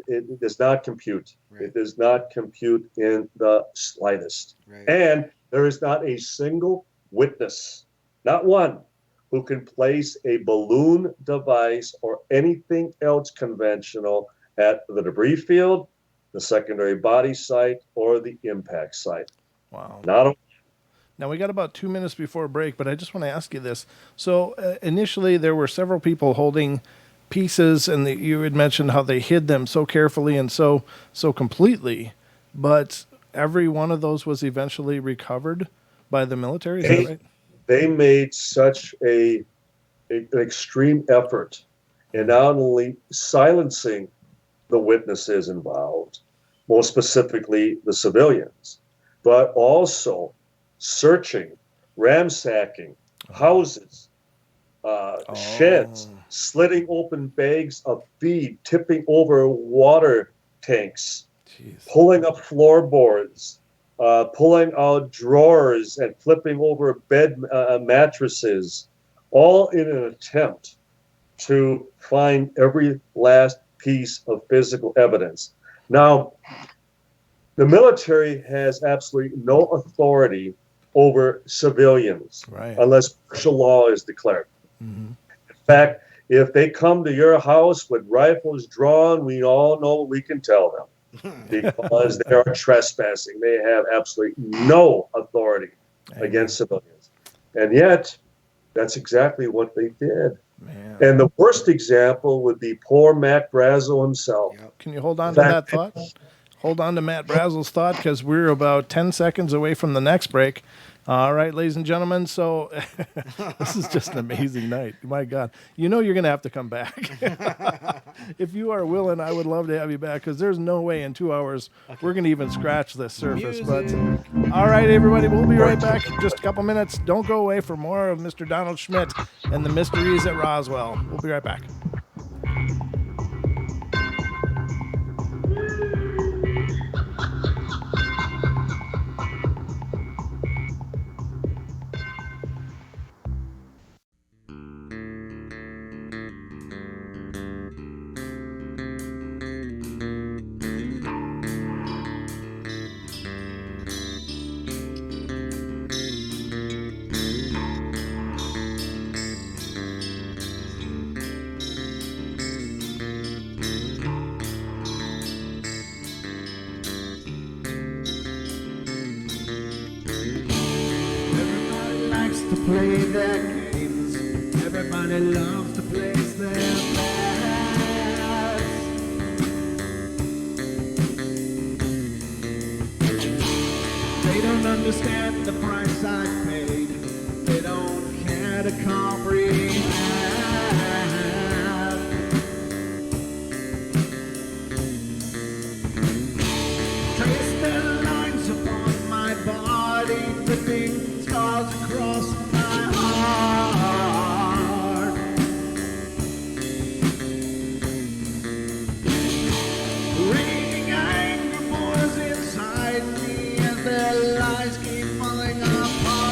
not compute. Right. It does not compute in the slightest. Right. And there is not a single witness, not one, who can place a balloon device or anything else conventional at the debris field, the secondary body site, or the impact site. Wow. Now we got about 2 minutes before break, but I just want to ask you this. So initially there were several people holding pieces, and you had mentioned how they hid them so carefully and so completely, but every one of those was eventually recovered by the military. Is that right? They made such an extreme effort in not only silencing the witnesses involved, most specifically the civilians, but also searching, ransacking houses, sheds, slitting open bags of feed, tipping over water tanks, pulling up floorboards, pulling out drawers and flipping over bed mattresses, all in an attempt to find every last piece of physical evidence. Now, the military has absolutely no authority over civilians Right. unless martial law is declared. In fact, if they come to your house with rifles drawn, we all know what we can tell them because they are trespassing. They have absolutely no authority against civilians. And yet, that's exactly what they did. Man. And the worst example would be poor Matt Brazel himself. Can you hold on to that thought? Hold on to Matt Brazel's thought because we're about 10 seconds away from the next break. All right, ladies and gentlemen. So this is just an amazing night. My God. You know you're going to have to come back. If you are willing, I would love to have you back because there's no way in 2 hours we're going to even scratch the surface. But all right, everybody, we'll be right back in just a couple minutes. Don't go away for more of Mr. Donald Schmitt and the mysteries at Roswell. We'll be right back. Play their games. Everybody loves to place their bets. They don't understand the price I paid. They don't care to comprehend. Trace their lines upon my body, dripping scars across my heart. Raging anger pours inside me as their lies keep falling apart.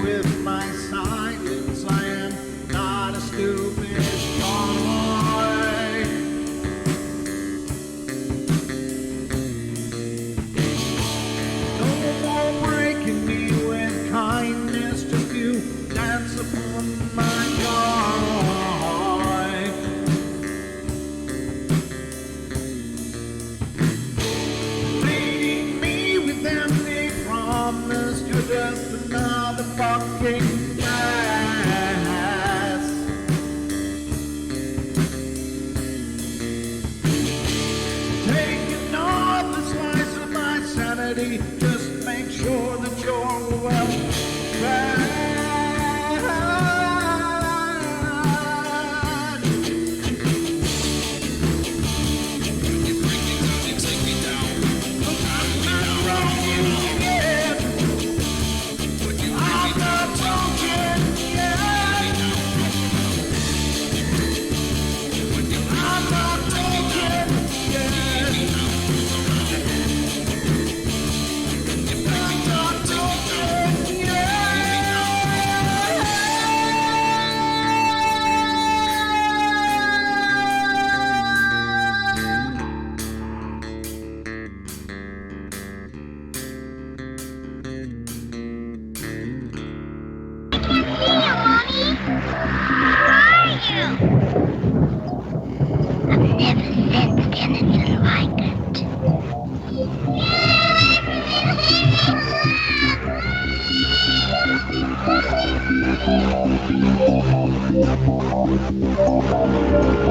With my silence, I am not a stupid boy. No more breaking me with kindness, just you dance upon my joy. Leading me with empty promise, you're just another fucking mess. Taking off the slice of my sanity, just make sure that you're well fed.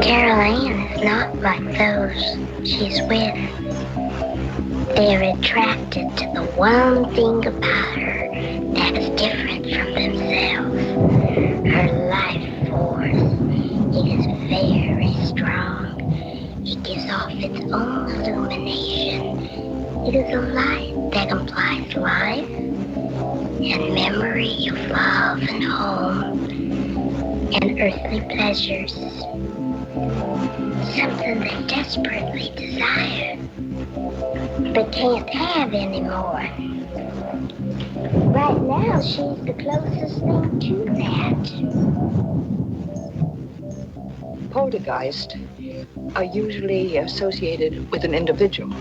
Carol Ann is not like those she's with. They're attracted to the one thing about her that's different from themselves. Her life force is very strong. It gives off its own illumination. It is a light that implies life and memory of love and home and earthly pleasures. Something they desperately desire, but can't have anymore. Right now, she's the closest thing to that. Poltergeists are usually associated with an individual.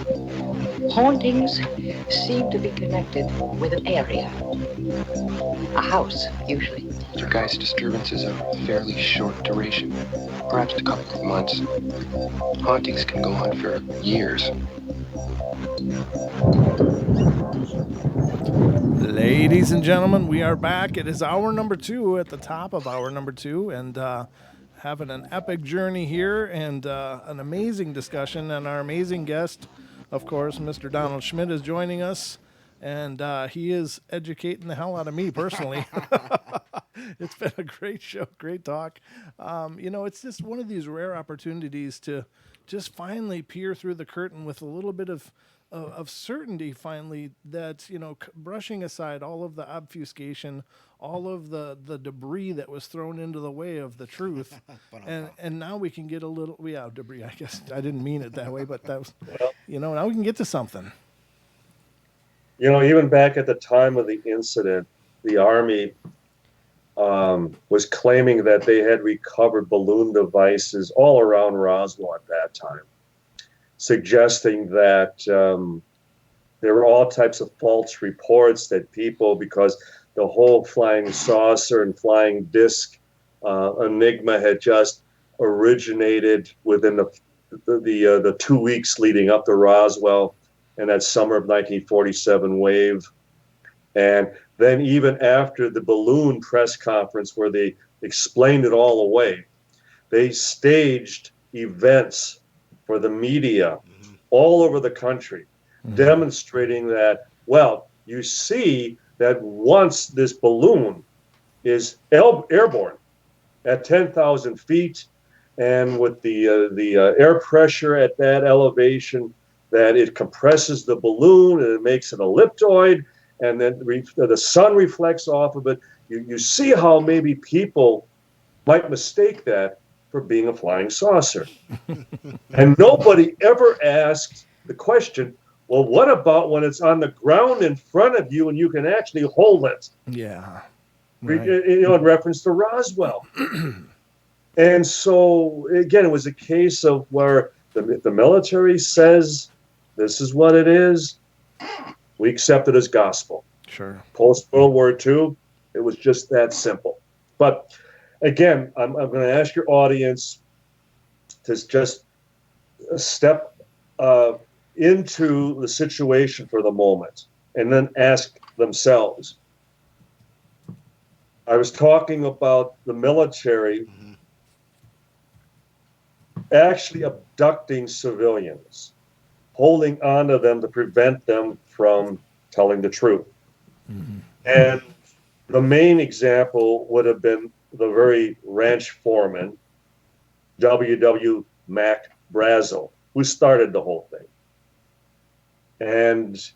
Hauntings seem to be connected with an area. A house, usually. Poltergeist disturbances are fairly short duration, perhaps a couple of months. Hauntings can go on for years. Ladies and gentlemen, we are back. It is hour number 2, at the top of hour number 2, and having an epic journey here and an amazing discussion. And our amazing guest, of course, Mr. Donald Schmitt, is joining us, and he is educating the hell out of me personally. It's been a great show, great talk. It's just one of these rare opportunities to just finally peer through the curtain with a little bit of certainty, finally, that, brushing aside all of the obfuscation, all of the debris that was thrown into the way of the truth, and now we can get a little, debris, I guess I didn't mean it that way, but that was, now we can get to something. Even back at the time of the incident, the Army was claiming that they had recovered balloon devices all around Roswell at that time, suggesting that there were all types of false reports that people, because the whole flying saucer and flying disc enigma had just originated within the 2 weeks leading up to Roswell and that summer of 1947 wave. And then even after the balloon press conference where they explained it all away, they staged events for the media all over the country, demonstrating that, you see that once this balloon is airborne at 10,000 feet and with the air pressure at that elevation, that it compresses the balloon and it makes an elliptoid, and then the sun reflects off of it. You see how maybe people might mistake that for being a flying saucer. And nobody ever asked the question, well, what about when it's on the ground in front of you and you can actually hold it? Yeah. Right. In reference to Roswell. And so, again, it was a case of where the military says this is what it is. We accept it as gospel. Sure. Post-World War II, it was just that simple. But again, I'm going to ask your audience to just step into the situation for the moment and then ask themselves. I was talking about the military actually abducting civilians, holding on to them to prevent them from telling the truth. And the main example would have been the very ranch foreman, W.W. Mac Brazel, who started the whole thing. And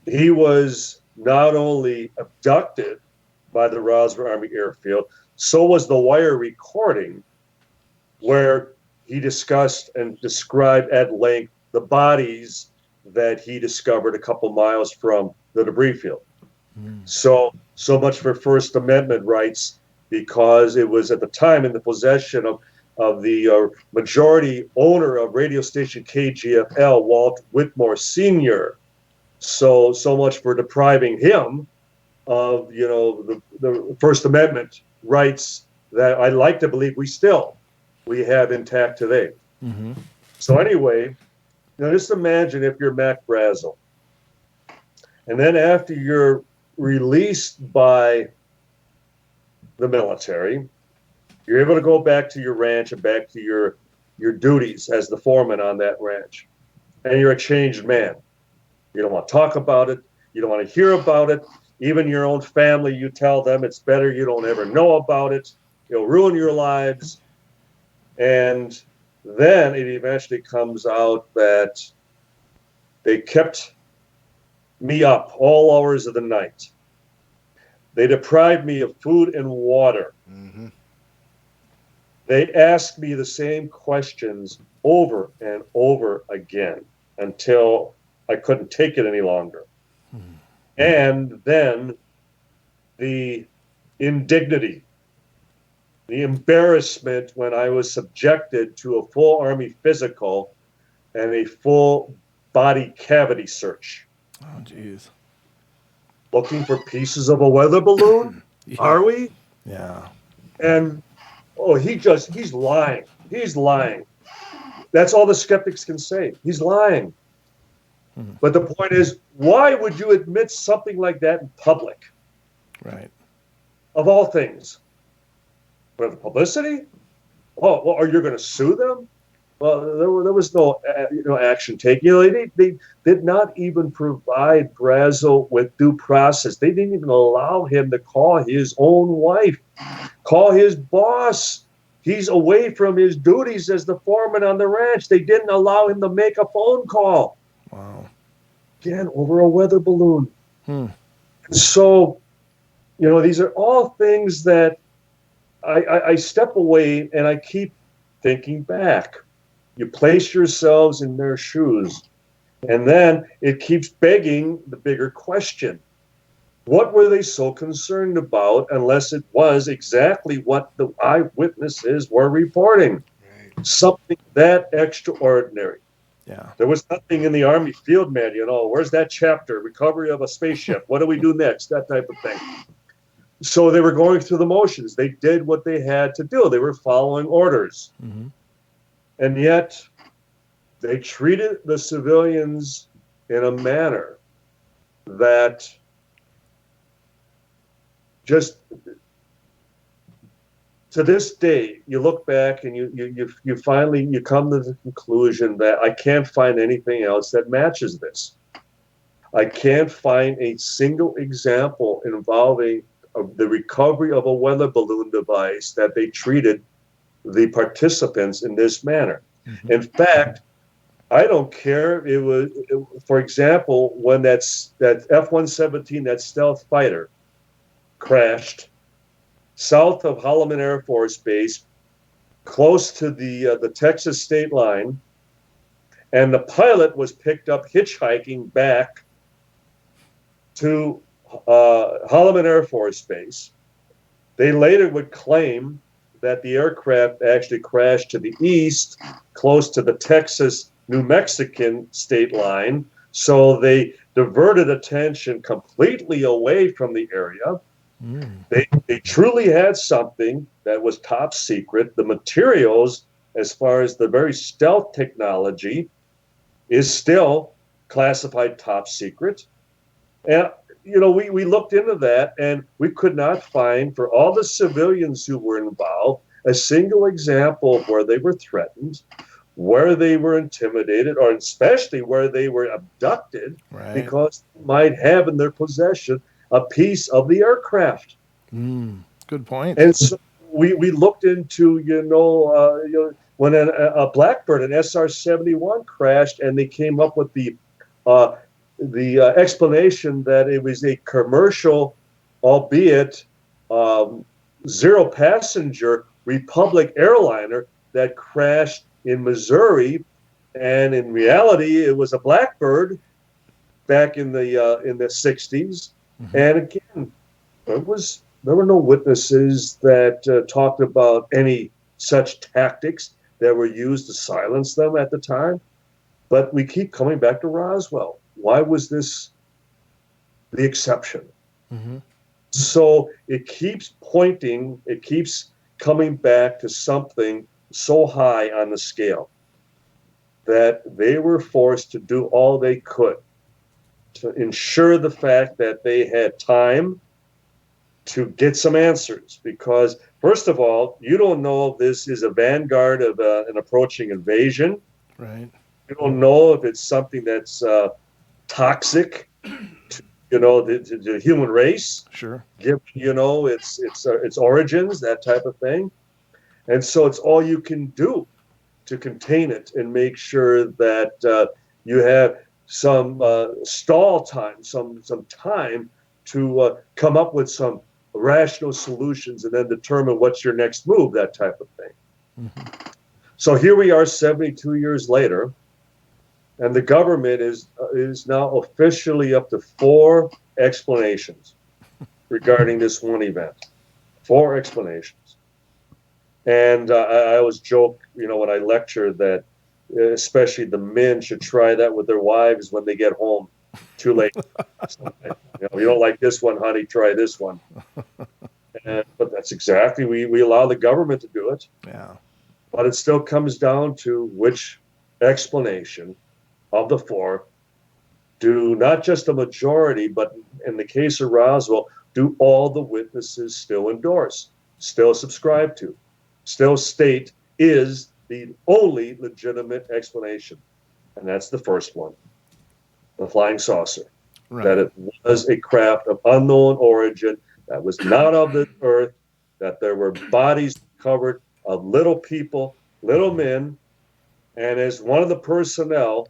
he was not only abducted by the Roswell Army Airfield, so was the wire recording where he discussed and described at length the bodies that he discovered a couple miles from the debris field. So much for First Amendment rights, because it was at the time in the possession of the majority owner of radio station KGFL, Walt Whitmore Sr. So much for depriving him of, the First Amendment rights that I like to believe we have intact today. So anyway, just imagine if you're Mac Brazel, and then after you're released by the military. You're able to go back to your ranch and back to your duties as the foreman on that ranch. And you're a changed man. You don't want to talk about it. You don't want to hear about it. Even your own family, you tell them it's better you don't ever know about it. It'll ruin your lives. And then it eventually comes out that they kept me up all hours of the night. They deprived me of food and water. Mm-hmm. They asked me the same questions over and over again until I couldn't take it any longer. And then the indignity, the embarrassment when I was subjected to a full Army physical and a full body cavity search. Oh, jeez. Looking for pieces of a weather balloon? Yeah. Are we? Yeah. And, oh, he's lying. He's lying. That's all the skeptics can say. He's lying. But the point is, why would you admit something like that in public? Right. Of all things. For the publicity? Oh, well, are you going to sue them? Well, there was no action taken. They did not even provide Brazel with due process. They didn't even allow him to call his own wife, call his boss. He's away from his duties as the foreman on the ranch. They didn't allow him to make a phone call. Wow. Again, over a weather balloon. Hmm. So, these are all things that I step away and I keep thinking back. You place yourselves in their shoes. And then it keeps begging the bigger question. What were they so concerned about unless it was exactly what the eyewitnesses were reporting? Right. Something that extraordinary. Yeah. There was nothing in the Army field manual. Where's that chapter? Recovery of a spaceship. What do we do next? That type of thing. So they were going through the motions. They did what they had to do. They were following orders. Mm-hmm. And yet they treated the civilians in a manner that just, to this day, you look back and you finally come to the conclusion that I can't find anything else that matches this. I can't find a single example involving the recovery of a weather balloon device that they treated the participants in this manner. Mm-hmm. In fact, I don't care. For example, when that F-117, that stealth fighter, crashed south of Holloman Air Force Base, close to the Texas state line, and the pilot was picked up hitchhiking back to Holloman Air Force Base. They later would claim that the aircraft actually crashed to the east, close to the Texas-New Mexican state line. So they diverted attention completely away from the area. They truly had something that was top secret. The materials, as far as the very stealth technology, is still classified top secret. And we looked into that, and we could not find, for all the civilians who were involved, a single example of where they were threatened, where they were intimidated, or especially where they were abducted, right, because they might have in their possession a piece of the aircraft. Good point. And so we looked into, when a Blackbird, an SR-71 crashed, and they came up with the explanation that it was a commercial, albeit zero passenger Republic airliner that crashed in Missouri, and in reality it was a Blackbird back in the 60s. Mm-hmm. And again, there were no witnesses that talked about any such tactics that were used to silence them at the time. But we keep coming back to Roswell. Why was this the exception? Mm-hmm. So it keeps pointing, it keeps coming back to something so high on the scale that they were forced to do all they could to ensure the fact that they had time to get some answers, because first of all, you don't know if this is a vanguard of an approaching invasion. Right. You don't know if it's something that's toxic to, the human race, Sure. given, its origins, that type of thing. And so it's all you can do to contain it and make sure that you have some stall time, some time to come up with some rational solutions and then determine what's your next move, that type of thing. Mm-hmm. So here we are 72 years later, and the government is now officially up to 4 explanations regarding this one event. 4 explanations. And I always joke, when I lecture that especially the men should try that with their wives when they get home too late. You don't like this one, honey, try this one. But that's exactly, we allow the government to do it. Yeah. But it still comes down to which explanation of the 4 do not just a majority, but in the case of Roswell, do all the witnesses still endorse, still subscribe to, still state is the only legitimate explanation. And that's the first one, the flying saucer. Right. That it was a craft of unknown origin, that was not of the earth, that there were bodies covered of little people, little men. And as one of the personnel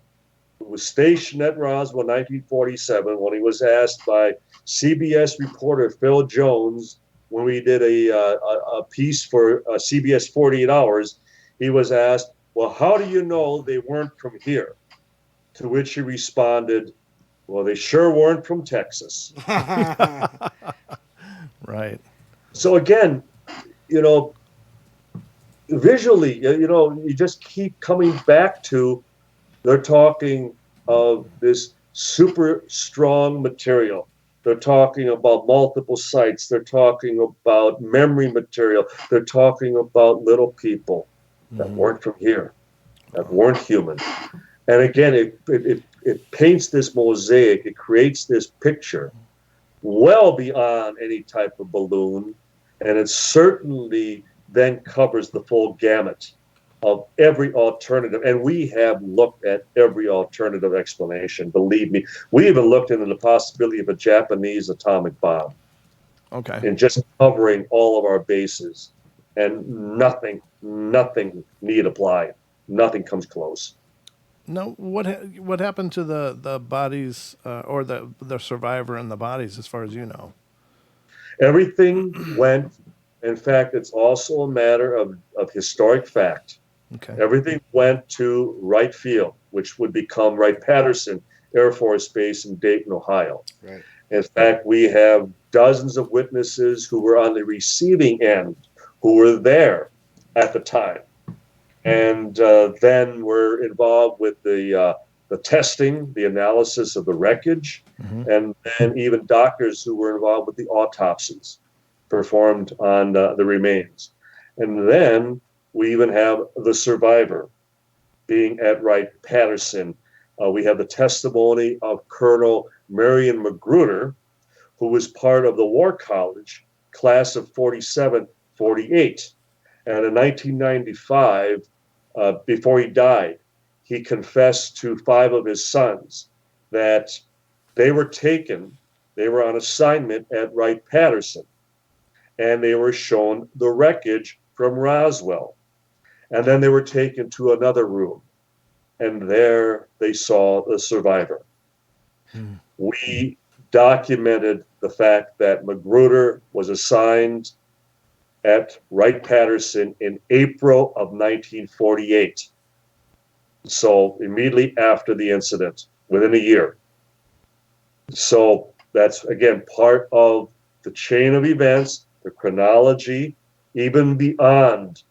who was stationed at Roswell in 1947, when he was asked by CBS reporter Phil Jones, when we did a piece for CBS 48 Hours, he was asked, well, how do you know they weren't from here? To which he responded, well, they sure weren't from Texas. Right. So again, visually, you just keep coming back to, they're talking of this super strong material. They're talking about multiple sites. They're talking about memory material. They're talking about little people that weren't from here, that weren't human. And again, it paints this mosaic. It creates this picture well beyond any type of balloon. And it certainly then covers the full gamut of every alternative. And we have looked at every alternative explanation, believe me. We even looked into the possibility of a Japanese atomic bomb. Okay. And just covering all of our bases. And nothing need apply. Nothing comes close. No, what happened to the bodies or the survivor and the bodies, as far as you know? Everything went. In fact, it's also a matter of historic fact. Okay. Everything went to Wright Field, which would become Wright-Patterson Air Force Base in Dayton, Ohio. Right. In fact, we have dozens of witnesses who were on the receiving end, who were there at the time. And then were involved with the testing, the analysis of the wreckage, and then even doctors who were involved with the autopsies performed on the remains. And then we even have the survivor being at Wright-Patterson. We have the testimony of Colonel Marion Magruder, who was part of the War College class of 47, 48. And in 1995, before he died, he confessed to 5 of his sons that they were on assignment at Wright-Patterson, and they were shown the wreckage from Roswell. And then they were taken to another room, and there they saw the survivor. We documented the fact that Magruder was assigned at Wright-Patterson in April of 1948. So immediately after the incident, within a year. So that's, again, part of the chain of events, the chronology, even beyond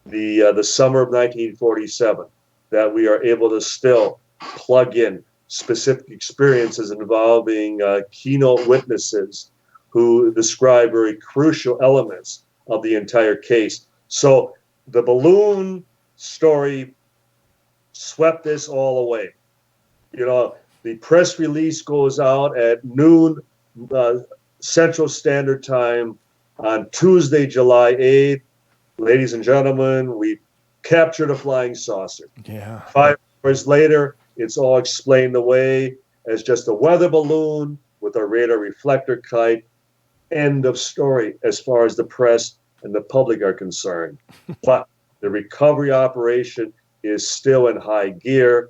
the summer of 1947, that we are able to still plug in specific experiences involving keynote witnesses who describe very crucial elements of the entire case. So the balloon story swept this all away. The press release goes out at noon Central Standard Time on Tuesday, July 8th. Ladies and gentlemen, we captured a flying saucer. Yeah. 5 hours later, it's all explained away as just a weather balloon with a radar reflector kite. End of story as far as the press and the public are concerned. But the recovery operation is still in high gear.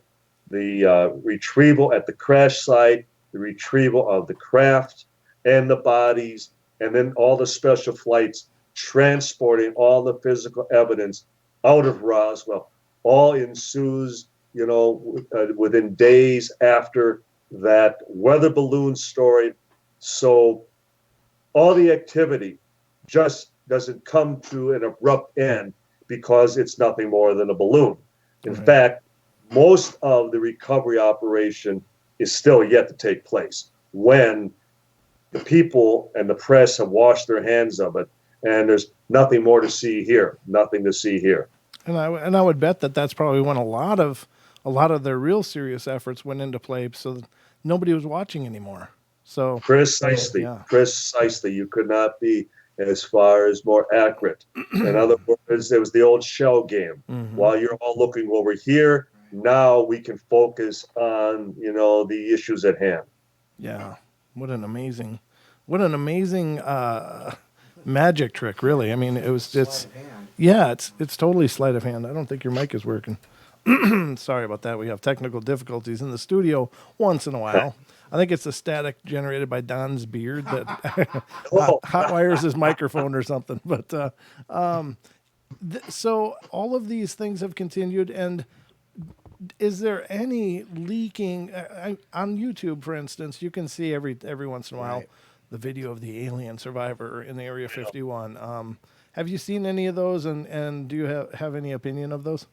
The retrieval at the crash site, the retrieval of the craft and the bodies, and then all the special flights transporting all the physical evidence out of Roswell, all ensues, within days after that weather balloon story. So all the activity just doesn't come to an abrupt end because it's nothing more than a balloon. In fact, most of the recovery operation is still yet to take place when the people and the press have washed their hands of it, and there's nothing more to see here, nothing to see here. And I would bet that that's probably when a lot of their real serious efforts went into play, so that nobody was watching anymore. So precisely, you could not be as far as more accurate. In other words, it was the old shell game. Mm-hmm. While you're all looking over here, now we can focus on the issues at hand. Yeah, what an amazing magic trick, really. I mean, it's totally sleight of hand. I don't think your mic is working. Sorry about that. We have technical difficulties in the studio once in a while. I think it's the static generated by Don's beard that hot wires his microphone or something. But so all of these things have continued. And is there any leaking on YouTube, for instance? You can see every once in a while the video of the alien survivor in the Area 51. Have you seen any of those? And do you have any opinion of those?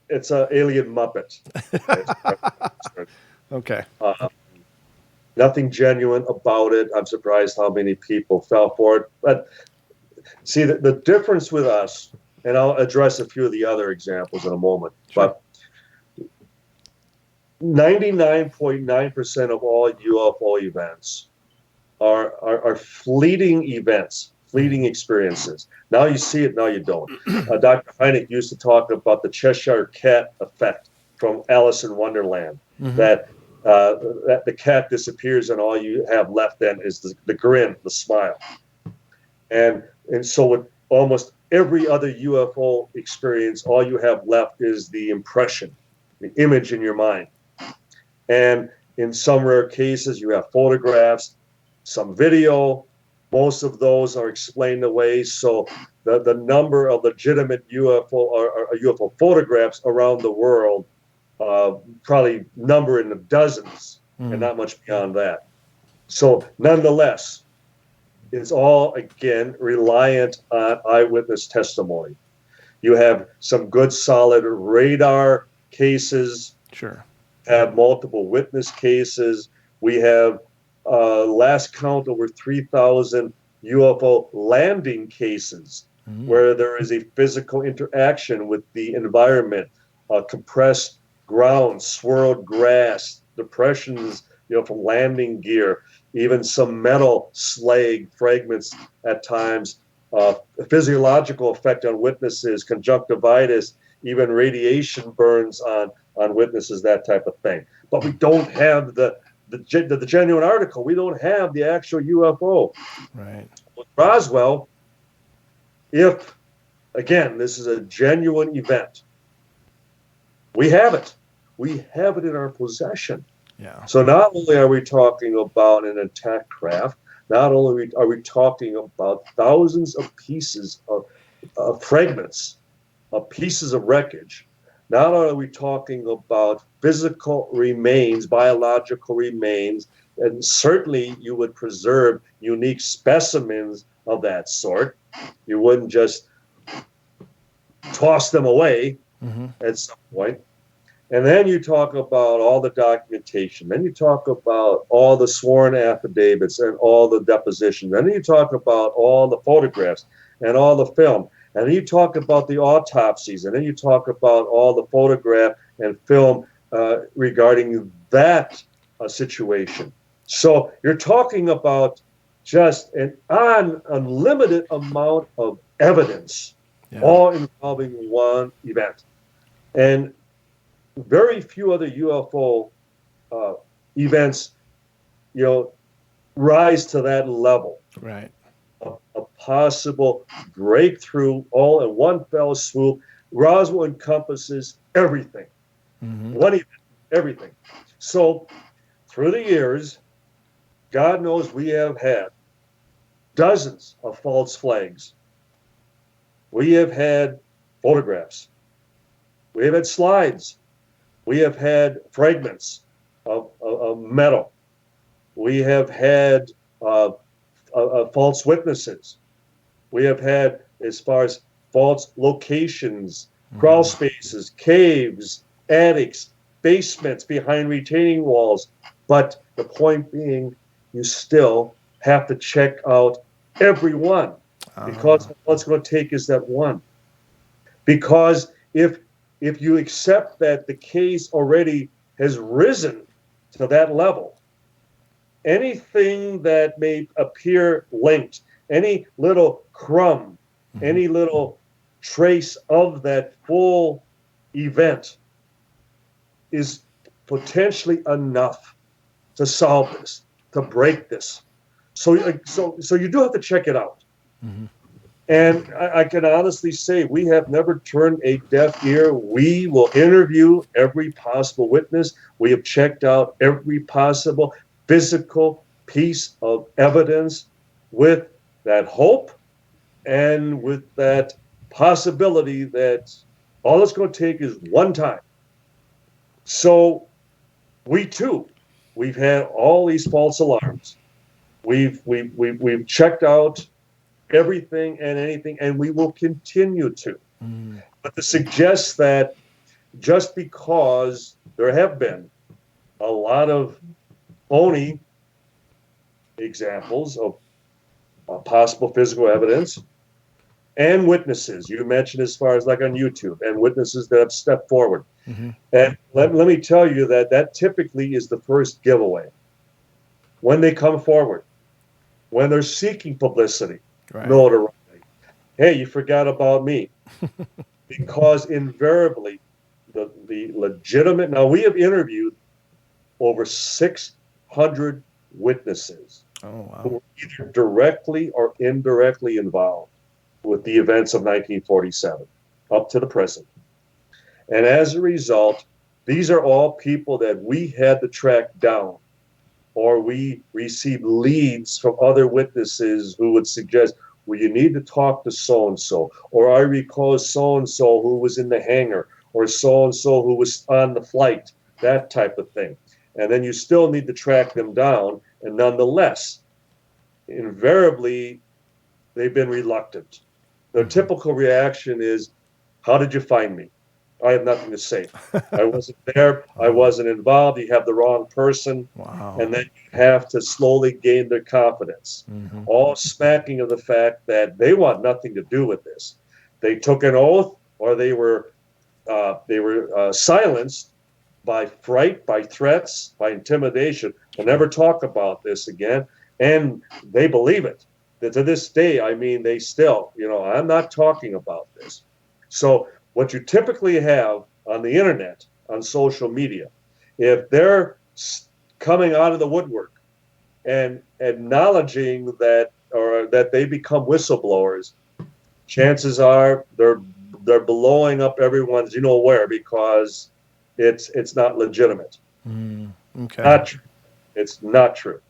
It's an alien Muppet. Okay. Nothing genuine about it. I'm surprised how many people fell for it. But see, the difference with us, and I'll address a few of the other examples in a moment, but 99.9% of all UFO events are fleeting events, fleeting experiences. Now you see it, now you don't. Dr. Hynek used to talk about the Cheshire Cat effect from Alice in Wonderland, that the cat disappears and all you have left then is the grin, the smile. And so with almost every other UFO experience, all you have left is the impression, the image in your mind. And in some rare cases, you have photographs, some video. Most of those are explained away. So the number of legitimate UFO or UFO photographs around the world probably number in the dozens and not much beyond that. So nonetheless, it's all, again, reliant on eyewitness testimony. You have some good, solid radar cases. Sure. Have multiple witness cases. We have last count over 3,000 UFO landing cases where there is a physical interaction with the environment, compressed ground, swirled grass, depressions, from landing gear, even some metal slag fragments at times, physiological effect on witnesses, conjunctivitis, even radiation burns on witnesses, that type of thing. But we don't have the genuine article. We don't have the actual UFO. Right. With Roswell, if, again, this is a genuine event, we have it. We have it in our possession. Yeah. So not only are we talking about an intact craft, not only are we talking about thousands of pieces of fragments, of pieces of wreckage, not only are we talking about physical remains, biological remains, and certainly you would preserve unique specimens of that sort. You wouldn't just toss them away at some point. And then you talk about all the documentation. Then you talk about all the sworn affidavits and all the depositions. Then you talk about all the photographs and all the film. And then you talk about the autopsies. And then you talk about all the photograph and film regarding that situation. So you're talking about just an unlimited amount of evidence, all involving one event. And very few other UFO events, rise to that level. Right. A possible breakthrough all in one fell swoop. Roswell encompasses everything. One event, everything. So through the years, God knows we have had dozens of false flags. We have had photographs. We have had slides. We have had fragments of metal. We have had false witnesses. We have had, as far as false locations, crawl spaces, caves, attics, basements behind retaining walls. But the point being, you still have to check out every one, because what's going to take is that one. Because if you accept that the case already has risen to that level, anything that may appear linked, any little crumb, any little trace of that full event is potentially enough to solve this, to break this. So you do have to check it out. And I can honestly say we have never turned a deaf ear. We will interview every possible witness. We have checked out every possible physical piece of evidence with that hope and with that possibility that all it's going to take is one time. So we've had all these false alarms. We've checked out everything and anything, and we will continue to. But to suggest that just because there have been a lot of phony examples of possible physical evidence and witnesses, you mentioned as far as like on YouTube, and witnesses that have stepped forward. And let me tell you that typically is the first giveaway. When they come forward, when they're seeking publicity, notoriety. Hey, you forgot about me. Because invariably, the legitimate, now we have interviewed over 600 witnesses who were either directly or indirectly involved with the events of 1947 up to the present. And as a result, these are all people that we had to track down, or we received leads from other witnesses who would suggest, well, you need to talk to so-and-so, or I recall so-and-so who was in the hangar, or so-and-so who was on the flight, that type of thing. And then you still need to track them down, and nonetheless, invariably, they've been reluctant. Their typical reaction is, how did you find me? I have nothing to say. I wasn't there. I wasn't involved. You have the wrong person. And then you have to slowly gain their confidence. All smacking of the fact that they want nothing to do with this. They took an oath, or they were silenced by fright, by threats, by intimidation. They'll never talk about this again. And they believe it. That to this day, I mean, they still, I'm not talking about this. So what you typically have on the internet, on social media, if they're coming out of the woodwork and acknowledging that, or that they become whistleblowers, chances are they're blowing up everyone's where, because it's not legitimate. Okay. Not true. It's not true.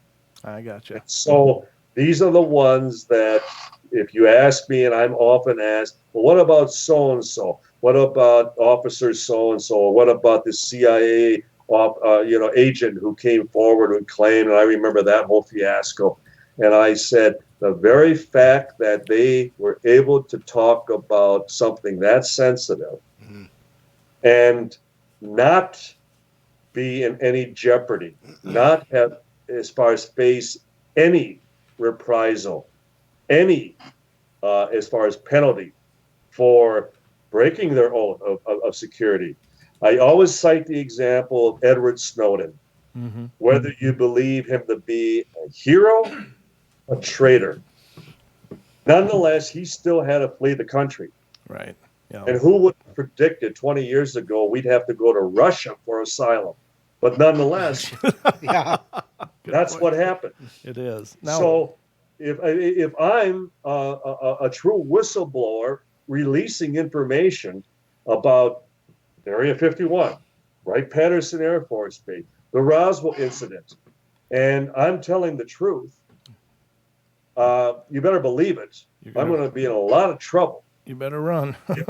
I gotcha. So these are the ones that, if you ask me, and I'm often asked, well, what about so-and-so? What about officer so-and-so? Or what about the CIA, agent who came forward and claimed, and I remember that whole fiasco. And I said, the very fact that they were able to talk about something that sensitive and not be in any jeopardy, not have, as far as face any reprisal, any as far as penalty for breaking their oath of security. I always cite the example of Edward Snowden. whether you believe him to be a hero, a traitor. Nonetheless, he still had to flee the country. Right. Yeah. And who would have predicted 20 years ago we'd have to go to Russia for asylum? But nonetheless, Yeah. that's point. what happened. It is. Now, So if I'm a true whistleblower releasing information about Area 51, Wright-Patterson Air Force Base, the Roswell incident, and I'm telling the truth, you better believe it. I'm going to be in a lot of trouble. you better run. You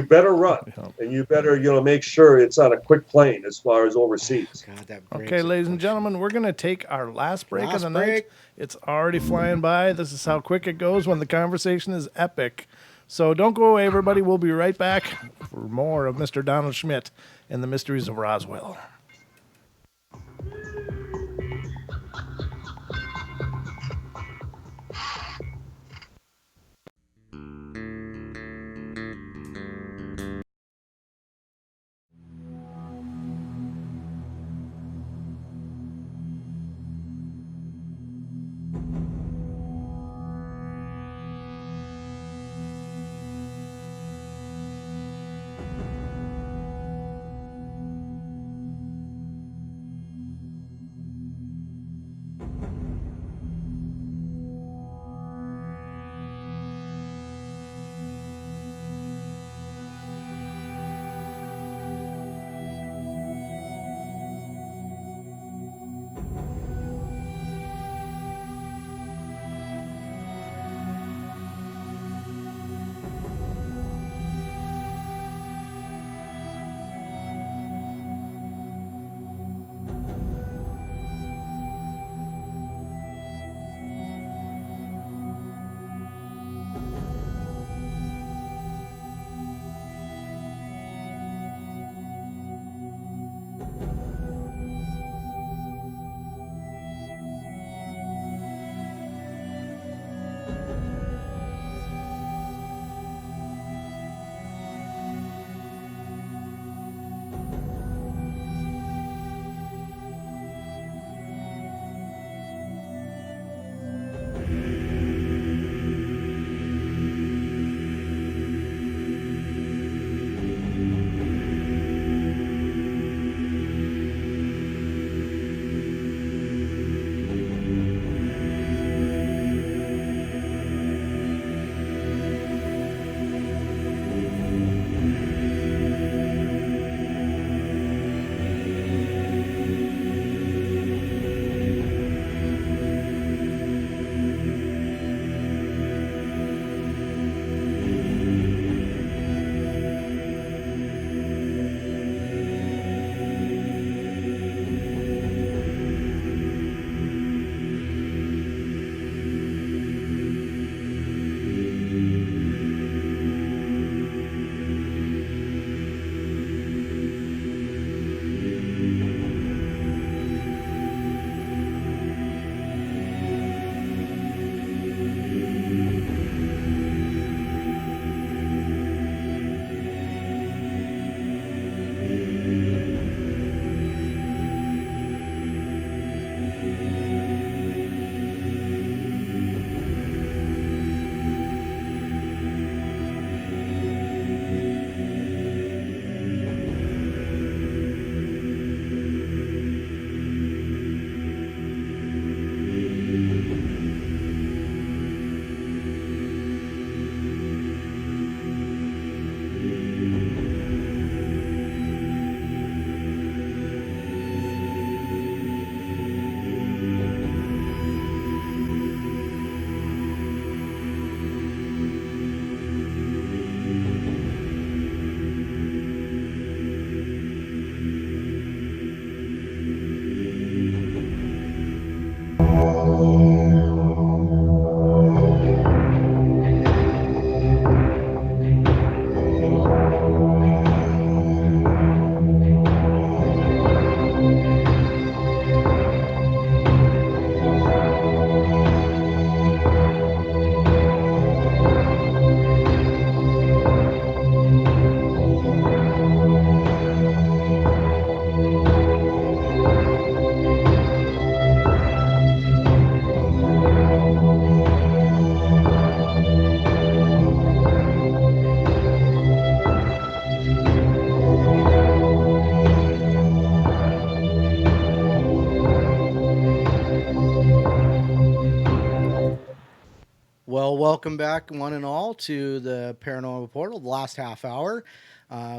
better run, Yeah. and you better make sure it's on a quick plane as far as overseas. God, that breaks Okay, it. ladies and gentlemen, we're going to take our last break of Last the break. night. It's already flying by. This is how quick it goes when the conversation is epic. So don't go away, everybody. We'll be right back for more of Mr. Donald Schmitt and the Mysteries of Roswell. welcome back, one and all, to the Paranormal Portal, the last half hour.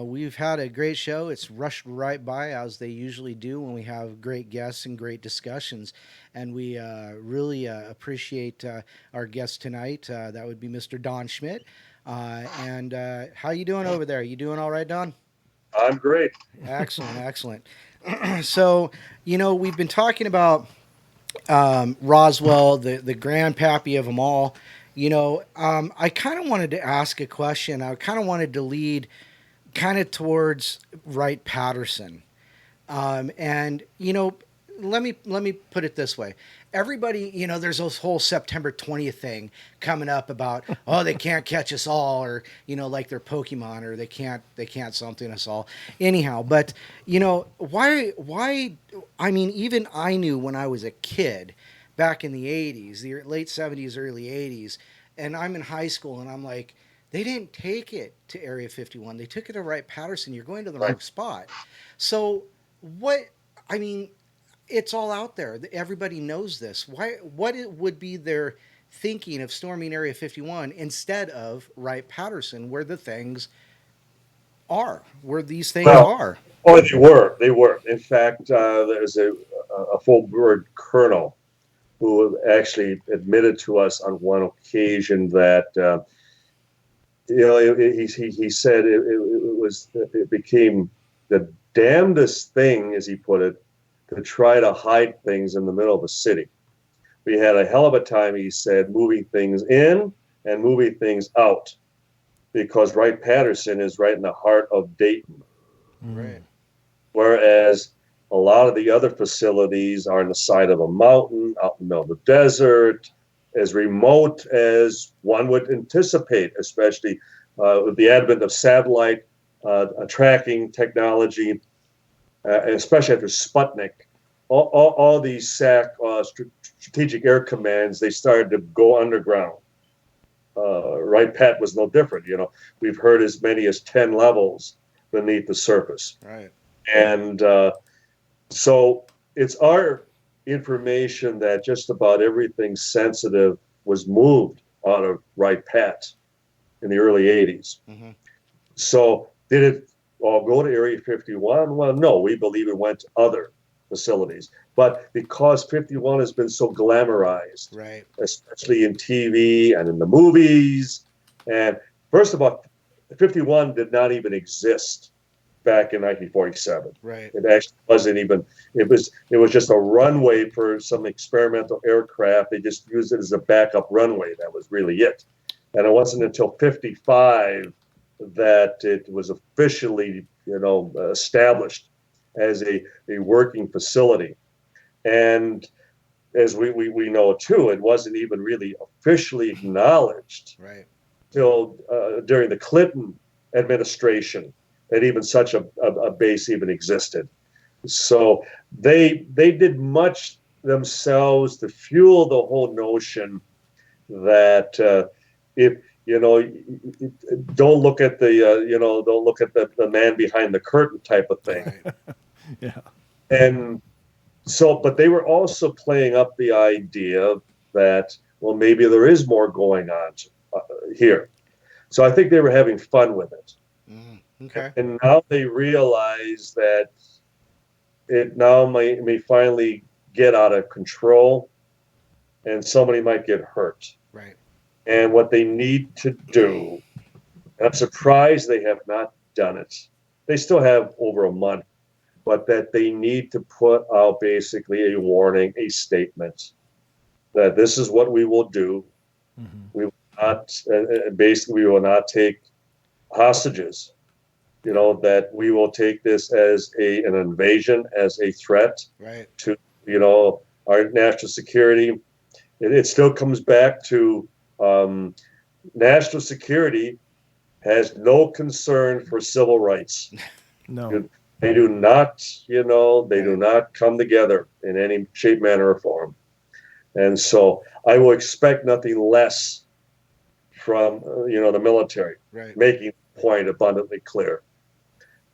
We've had a great show. It's rushed right by, as they usually do when we have great guests and great discussions. And we really appreciate our guest tonight. That would be Mr. Don Schmitt. And how you doing over there? You doing all right, Don? I'm great. Excellent, excellent. So, we've been talking about Roswell, the grandpappy of them all. I kind of wanted to ask a question. I kind of wanted to lead kind of towards Wright-Patterson. And let me put it this way. Everybody, there's this whole September 20th thing coming up about, oh, they can't catch us all, or, like they're Pokemon, or they can't something us all. Anyhow, but, why, I mean, even I knew when I was a kid back in the 80s, the late 70s, early 80s, and I'm in high school and I'm like, they didn't take it to Area 51. They took it to Wright-Patterson. You're going to the wrong spot. So it's all out there. Everybody knows this. What would be their thinking of storming Area 51 instead of Wright-Patterson, where the things are, where these things are? Oh, they were. In fact, there's a full-bird colonel who actually admitted to us on one occasion that he said it became the damnedest thing, as he put it, to try to hide things in the middle of a city. We had a hell of a time, he said, moving things in and moving things out, because Wright-Patterson is right in the heart of Dayton. Right. Whereas a lot of the other facilities are on the side of a mountain, out in the middle of the desert, as remote as one would anticipate, especially with the advent of satellite tracking technology. Especially after Sputnik, all these strategic air commands, they started to go underground. Wright-Pat was no different. We've heard as many as 10 levels beneath the surface. Right. And so it's our information that just about everything sensitive was moved out of Wright-Pat in the early 80s. Mm-hmm. So did it all go to Area 51? Well, no, we believe it went to other facilities. But because 51 has been so glamorized, right, especially in TV and in the movies, and first of all, 51 did not even exist back in 1947. Right. It actually wasn't even. It was just a runway for some experimental aircraft. They just used it as a backup runway. That was really it. And it wasn't until 55 that it was officially, established as a working facility. And as we know too, it wasn't even really officially acknowledged till during the Clinton administration that even such a base even existed. So they did much themselves to fuel the whole notion that if don't look at the man behind the curtain type of thing. Right. Yeah. And so, but they were also playing up the idea that, well, maybe there is more going on here. So I think they were having fun with it. Okay. And now they realize that it now may finally get out of control and somebody might get hurt. Right. And what they need to do, I'm surprised they have not done it. They still have over a month, but that they need to put out basically a warning, a statement that this is what we will do. Mm-hmm. We will not, basically, we will not take hostages. That we will take this as an invasion, as a threat to, our national security. It still comes back to national security has no concern for civil rights. No. They do not, do not come together in any shape, manner, or form. And so I will expect nothing less from, the military, making the point abundantly clear.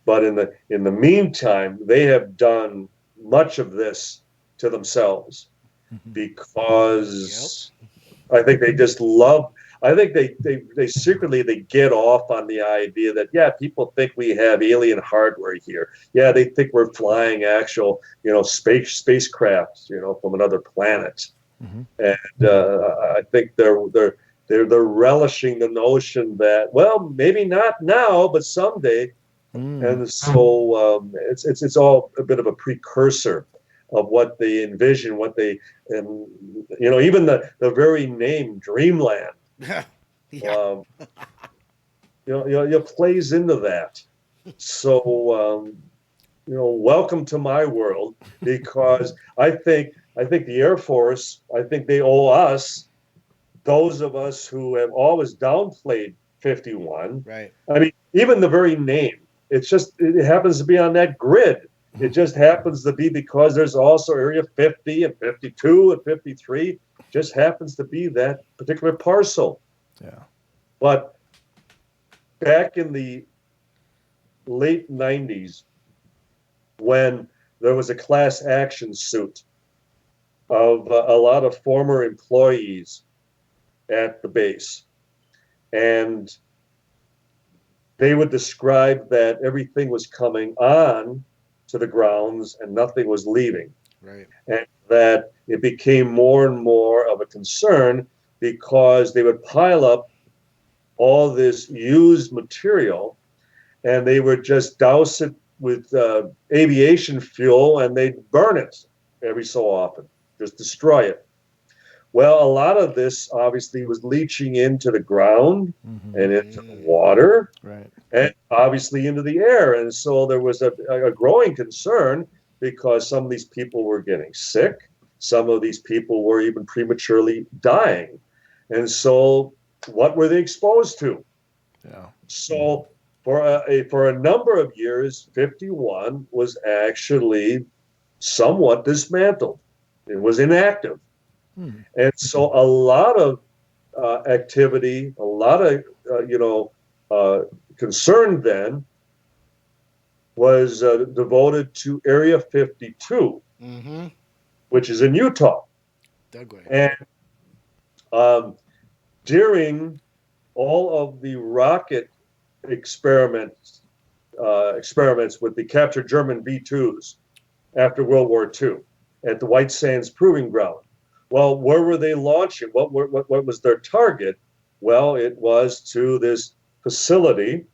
But in the meantime, they have done much of this to themselves because I think they just love. I think they secretly they get off on the idea that, yeah, people think we have alien hardware here. Yeah, they think we're flying actual, spacecraft, from another planet. And I think they're relishing the notion that, well, maybe not now, but someday. And so it's all a bit of a precursor of what they envision, what they, and even the very name Dreamland, Yeah. plays into that. So welcome to my world, because I think the Air Force, I think they owe us, those of us who have always downplayed 51. Right. I mean, even the very name, it happens to be on that grid. It just happens to be because there's also Area 50 and 52 and 53, just happens to be that particular parcel. Yeah. But back in the late 90s, when there was a class action suit of a lot of former employees at the base, and they would describe that everything was coming on to the grounds and nothing was leaving. Right. And that it became more and more of a concern because they would pile up all this used material and they would just douse it with aviation fuel and they'd burn it every so often, just destroy it. Well, a lot of this obviously was leaching into the ground and into the water, right, and obviously into the air. And so there was a growing concern because some of these people were getting sick. Some of these people were even prematurely dying. And so what were they exposed to? Yeah. So for a number of years, 51 was actually somewhat dismantled. It was inactive. And so a lot of activity, a lot of, concern then was devoted to Area 52, which is in Utah. Dugway. And during all of the rocket experiments with the captured German V2s after World War II at the White Sands Proving Ground, well, where were they launching? What was their target? Well, it was to this facility,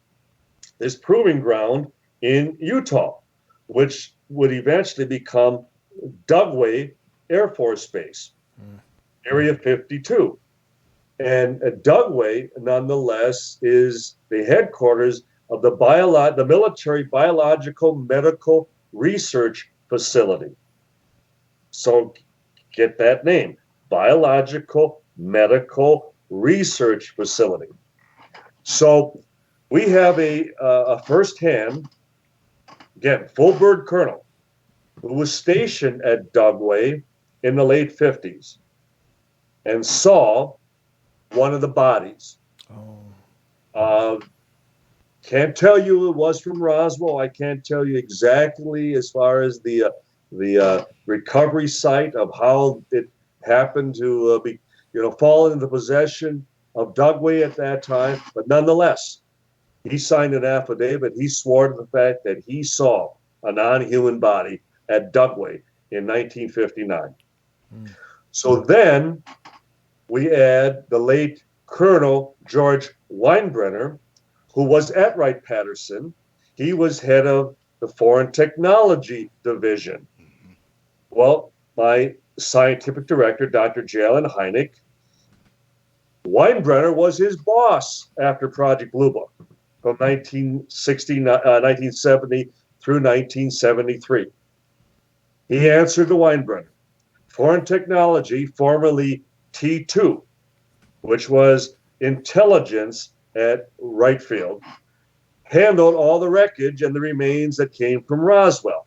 this proving ground in Utah, which would eventually become Dugway Air Force Base, Area 52. And Dugway, nonetheless, is the headquarters of the Military Biological Medical Research Facility. So get that name, Biological Medical Research Facility. So we have a firsthand, again, full bird colonel who was stationed at Dugway in the late 50s and saw one of the bodies. Can't tell you it was from Roswell. I can't tell you exactly as far as the recovery site of how it happened to fall into the possession of Dugway at that time. But nonetheless, he signed an affidavit. He swore to the fact that he saw a non-human body at Dugway in 1959. So then we add the late Colonel George Weinbrenner, who was at Wright-Patterson. He was head of the Foreign Technology Division. Well, my scientific director, Dr. J. Allen Hynek, Weinbrenner was his boss after Project Blue Book from 1970 through 1973. He answered to Weinbrenner. Foreign Technology, formerly T2, which was intelligence at Wright Field, handled all the wreckage and the remains that came from Roswell.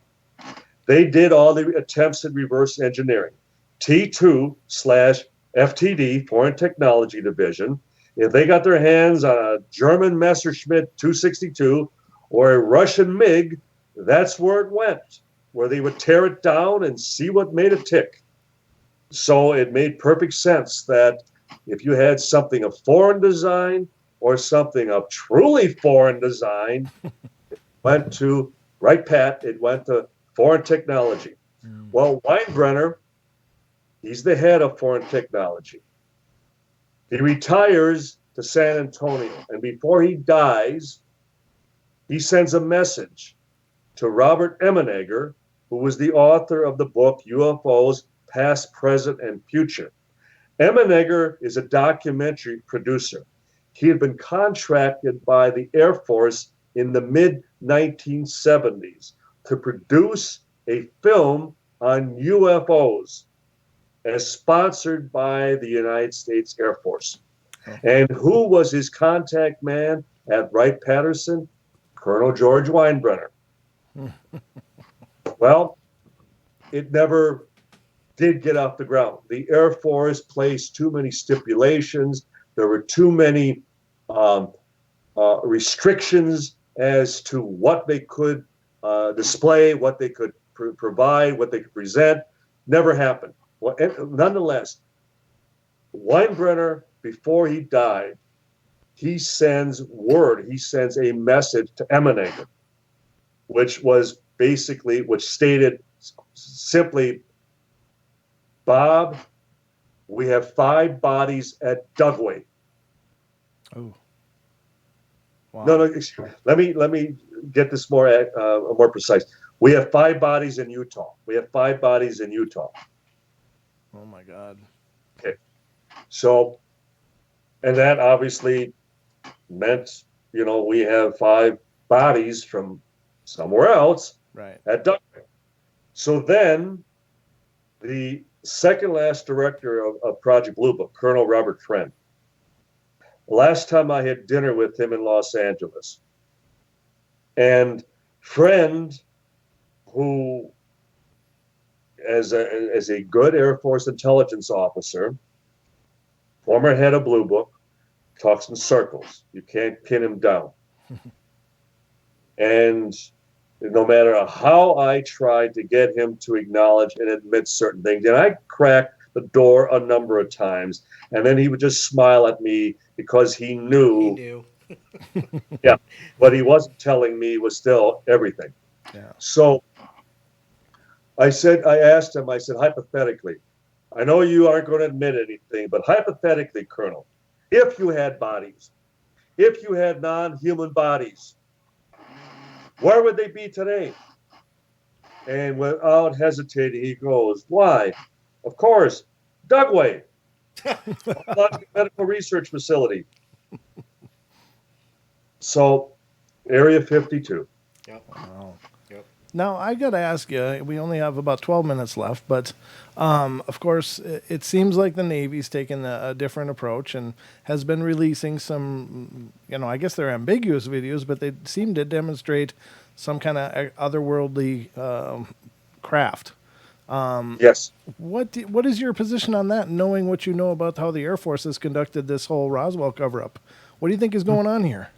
They did all the attempts at reverse engineering. T2/FTD, Foreign Technology Division, if they got their hands on a German Messerschmitt 262 or a Russian MiG, that's where it went, where they would tear it down and see what made it tick. So it made perfect sense that if you had something of foreign design or something of truly foreign design, it went to, right, Pat, it went to foreign technology. Well, Weinbrenner, he's the head of foreign technology. He retires to San Antonio, and before he dies, he sends a message to Robert Emenegger, who was the author of the book UFOs Past, Present, and Future. Emenegger is a documentary producer. He had been contracted by the Air Force in the mid-1970s to produce a film on UFOs as sponsored by the United States Air Force. And who was his contact man at Wright-Patterson? Colonel George Weinbrenner. Well, it never did get off the ground. The Air Force placed too many stipulations. There were too many restrictions as to what they could display, what they could provide, what they could present. Never happened. Well, nonetheless, Weinbrenner, before he died, he sends a message to Emenegger, which stated simply, Bob, we have 5 bodies at Dugway. Oh. Wow. No, excuse me. Let me get this more precise. We have 5 bodies in Utah. Oh my God. Okay. So, and that obviously meant, we have 5 bodies from somewhere else Right. at Dugway. So then the second last director of Project Blue Book, Colonel Robert Friend, last time I had dinner with him in Los Angeles, and Friend, who as a good Air Force intelligence officer, former head of Blue Book, talks in circles. You can't pin him down. And no matter how I tried to get him to acknowledge and admit certain things, and I cracked the door a number of times, and then he would just smile at me because he knew. Yeah, what he wasn't telling me was still everything. Yeah. So I asked him, hypothetically, I know you aren't going to admit anything, but hypothetically, Colonel, if you had bodies, if you had non-human bodies, where would they be today? And without hesitating, he goes, why? Of course, Dugway, medical research facility. So, Area 52. Yep. Wow. Yep. Now, I got to ask you, we only have about 12 minutes left, but of course, it seems like the Navy's taken a different approach and has been releasing some, I guess they're ambiguous videos, but they seem to demonstrate some kind of otherworldly craft. Yes. What is your position on that, knowing what you know about how the Air Force has conducted this whole Roswell cover-up? What do you think is going on here?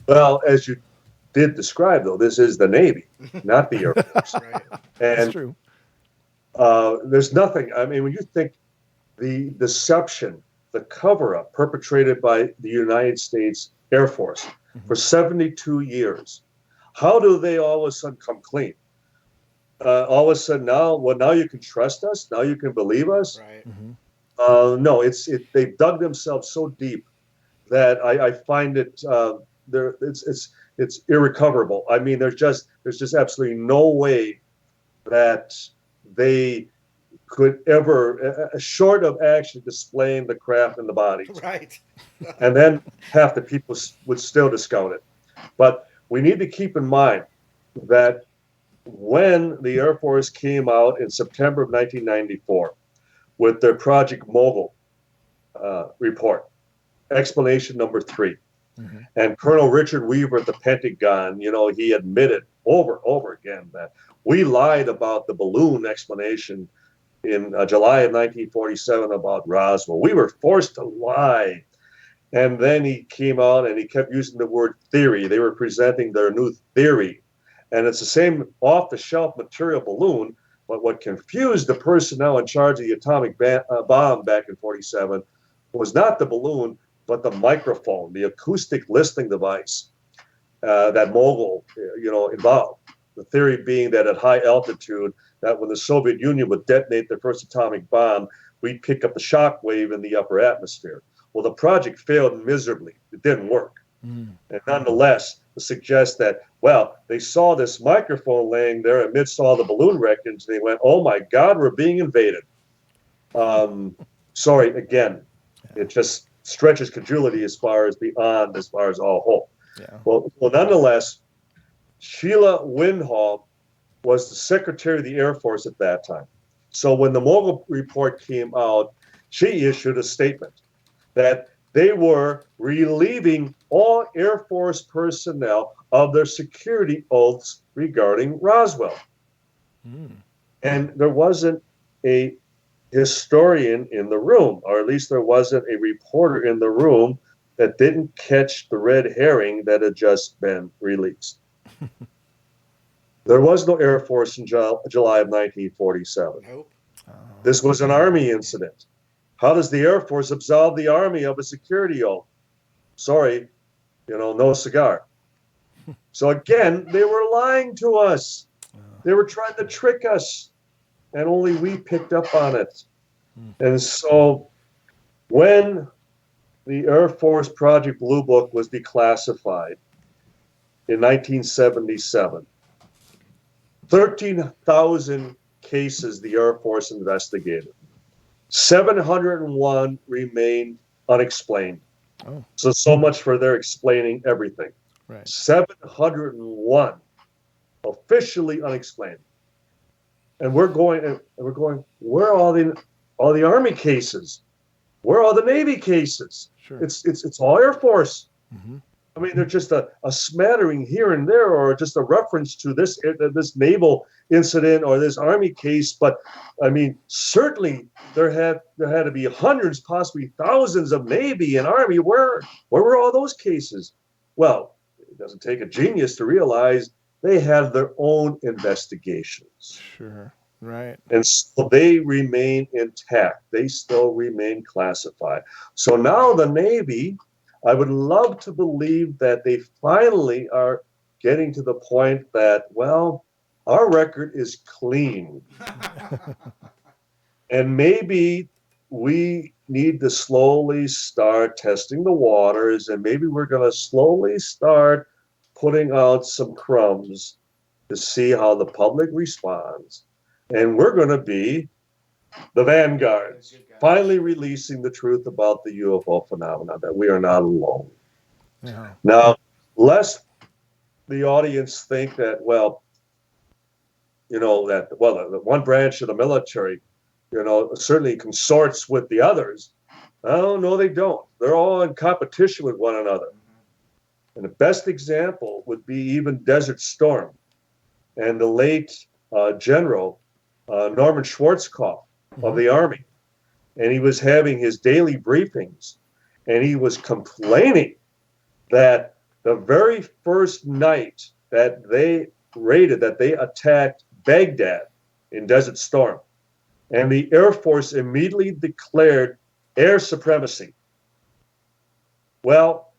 Well, as you did describe, though, this is the Navy, not the Air Force. Right. And That's true. There's nothing. I mean, when you think the deception, the cover-up perpetrated by the United States Air Force for 72 years, how do they all of a sudden come clean? All of a sudden now you can trust us. Now you can believe us. Right. No, they've dug themselves so deep that I find it it's irrecoverable. I mean, there's just absolutely no way that they could ever, short of actually displaying the craft and the bodies. Right. And then half the people would still discount it. But we need to keep in mind that when the Air Force came out in September of 1994 with their Project Mogul report, explanation number 3, and Colonel Richard Weaver at the Pentagon, he admitted over and over again that we lied about the balloon explanation in July of 1947 about Roswell. We were forced to lie. And then he came out and he kept using the word theory. They were presenting their new theory. And it's the same off-the-shelf material balloon, but what confused the personnel in charge of the atomic bomb back in 47 was not the balloon, but the microphone, the acoustic listening device that Mogul, involved. The theory being that at high altitude, that when the Soviet Union would detonate their first atomic bomb, we'd pick up the shock wave in the upper atmosphere. Well, the project failed miserably. It didn't work. And nonetheless, it suggests that, well, they saw this microphone laying there amidst all the balloon wreckage, and they went, oh my God, we're being invaded. Sorry, again, it just stretches credulity as far as all hope. Yeah. Well, nonetheless, Sheila Windhall was the Secretary of the Air Force at that time. So when the Mogul report came out, she issued a statement that they were relieving all Air Force personnel of their security oaths regarding Roswell. And there wasn't a historian in the room, or at least there wasn't a reporter in the room that didn't catch the red herring that had just been released. There was no Air Force in July of 1947. Nope. This was an Army incident. How does the Air Force absolve the Army of a security oath? Sorry, no cigar. So again, they were lying to us. They were trying to trick us, and only we picked up on it. And so when the Air Force Project Blue Book was declassified in 1977, 13,000 cases the Air Force investigated. 701 remained unexplained. Oh. So much for their explaining everything. Right. 701 officially unexplained. And we're going, where are all the Army cases? Where are all the Navy cases? Sure. It's all Air Force. Mm-hmm. I mean, they're just a smattering here and there, or just a reference to this naval incident or this Army case. But I mean, certainly there had to be hundreds, possibly thousands of Navy and Army. Where were all those cases? Well, it doesn't take a genius to realize they have their own investigations. Sure. Right. And so they remain intact. They still remain classified. So now the Navy, I would love to believe that they finally are getting to the point that, well, our record is clean. And maybe we need to slowly start testing the waters, and maybe we're going to slowly start putting out some crumbs to see how the public responds. And we're going to be the vanguards, finally releasing the truth about the UFO phenomenon, that we are not alone. Yeah. Now, lest the audience think that, the one branch of the military, certainly consorts with the others. Oh, no, they don't. They're all in competition with one another. And the best example would be even Desert Storm and the late General Norman Schwarzkopf of the Army. And he was having his daily briefings, and he was complaining that the very first night that they attacked Baghdad in Desert Storm, and the Air Force immediately declared air supremacy. Well,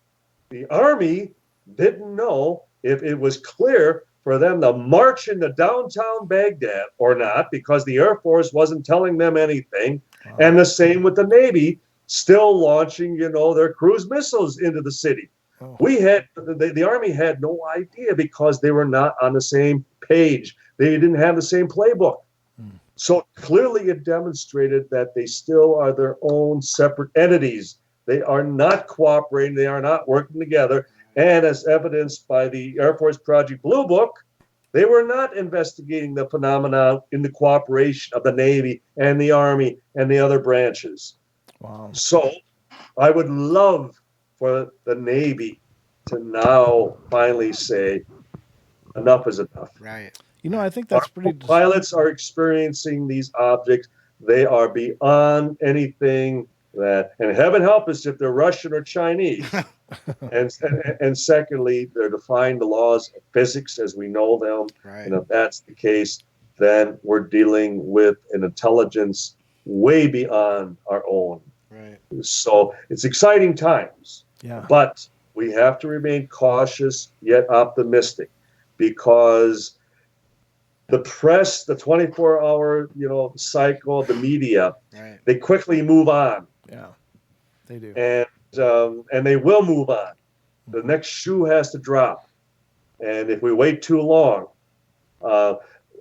the Army didn't know if it was clear for them to march into downtown Baghdad or not, because the Air Force wasn't telling them anything. Wow. And the same with the Navy, still launching, their cruise missiles into the city. Oh. The Army had no idea, because they were not on the same page. They didn't have the same playbook. So clearly it demonstrated that they still are their own separate entities. They are not cooperating. They are not working together. And as evidenced by the Air Force Project Blue Book, they were not investigating the phenomenon in the cooperation of the Navy and the Army and the other branches. Wow. So I would love for the Navy to now finally say, enough is enough. Right. I think that's pretty... Pilots are experiencing these objects. They are beyond anything that... And heaven help us if they're Russian or Chinese. and secondly, they're defying the laws of physics as we know them. Right. And if that's the case, then we're dealing with an intelligence way beyond our own. Right. So it's exciting times. Yeah. But we have to remain cautious yet optimistic, because the press, the 24-hour, cycle, the media, Right. they quickly move on, Yeah. They do. and they will move on. The next shoe has to drop, and if we wait too long,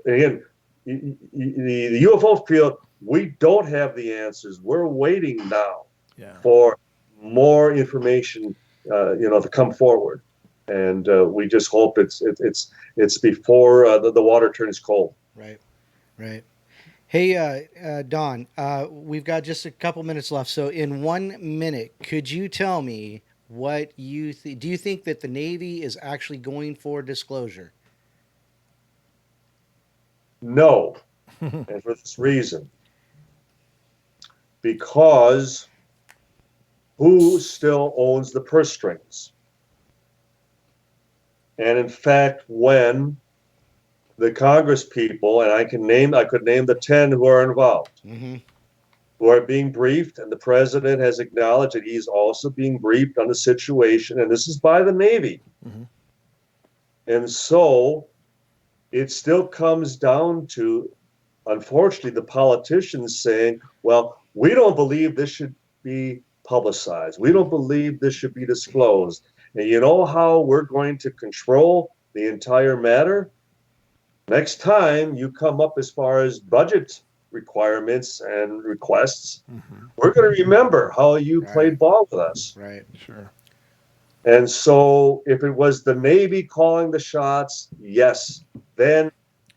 again, the UFO field, we don't have the answers. We're waiting now Yeah. for more information, to come forward, and we just hope it's before the water turns cold. Right. Right. Hey, Don, we've got just a couple minutes left. So in 1 minute, could you tell me what you do you think that the Navy is actually going for disclosure? No, and for this reason, because who still owns the purse strings? And in fact, when the Congress people, and I could name the 10 who are involved, Mm-hmm. who are being briefed, and the president has acknowledged that he's also being briefed on the situation, and this is by the Navy. Mm-hmm. And so it still comes down to, unfortunately, the politicians saying, well, we don't believe this should be publicized. We don't believe this should be disclosed. And you know how we're going to control the entire matter? Next time you come up as far as budget requirements and requests, we're going to remember how you played ball with us. Right. Sure. And so if it was the Navy calling the shots, yes, then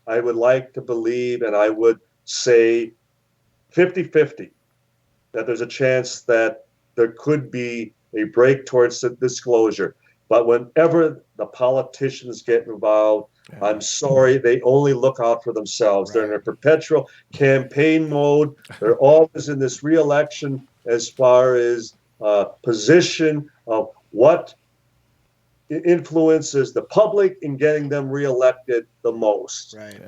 I would like to believe, and I would say 50-50, that there's a chance that there could be a break towards disclosure. But whenever the politicians get involved, I'm sorry, they only look out for themselves. They're in a perpetual campaign mode. They're always in this re-election as far as position of what influences the public in getting them reelected the most. Right.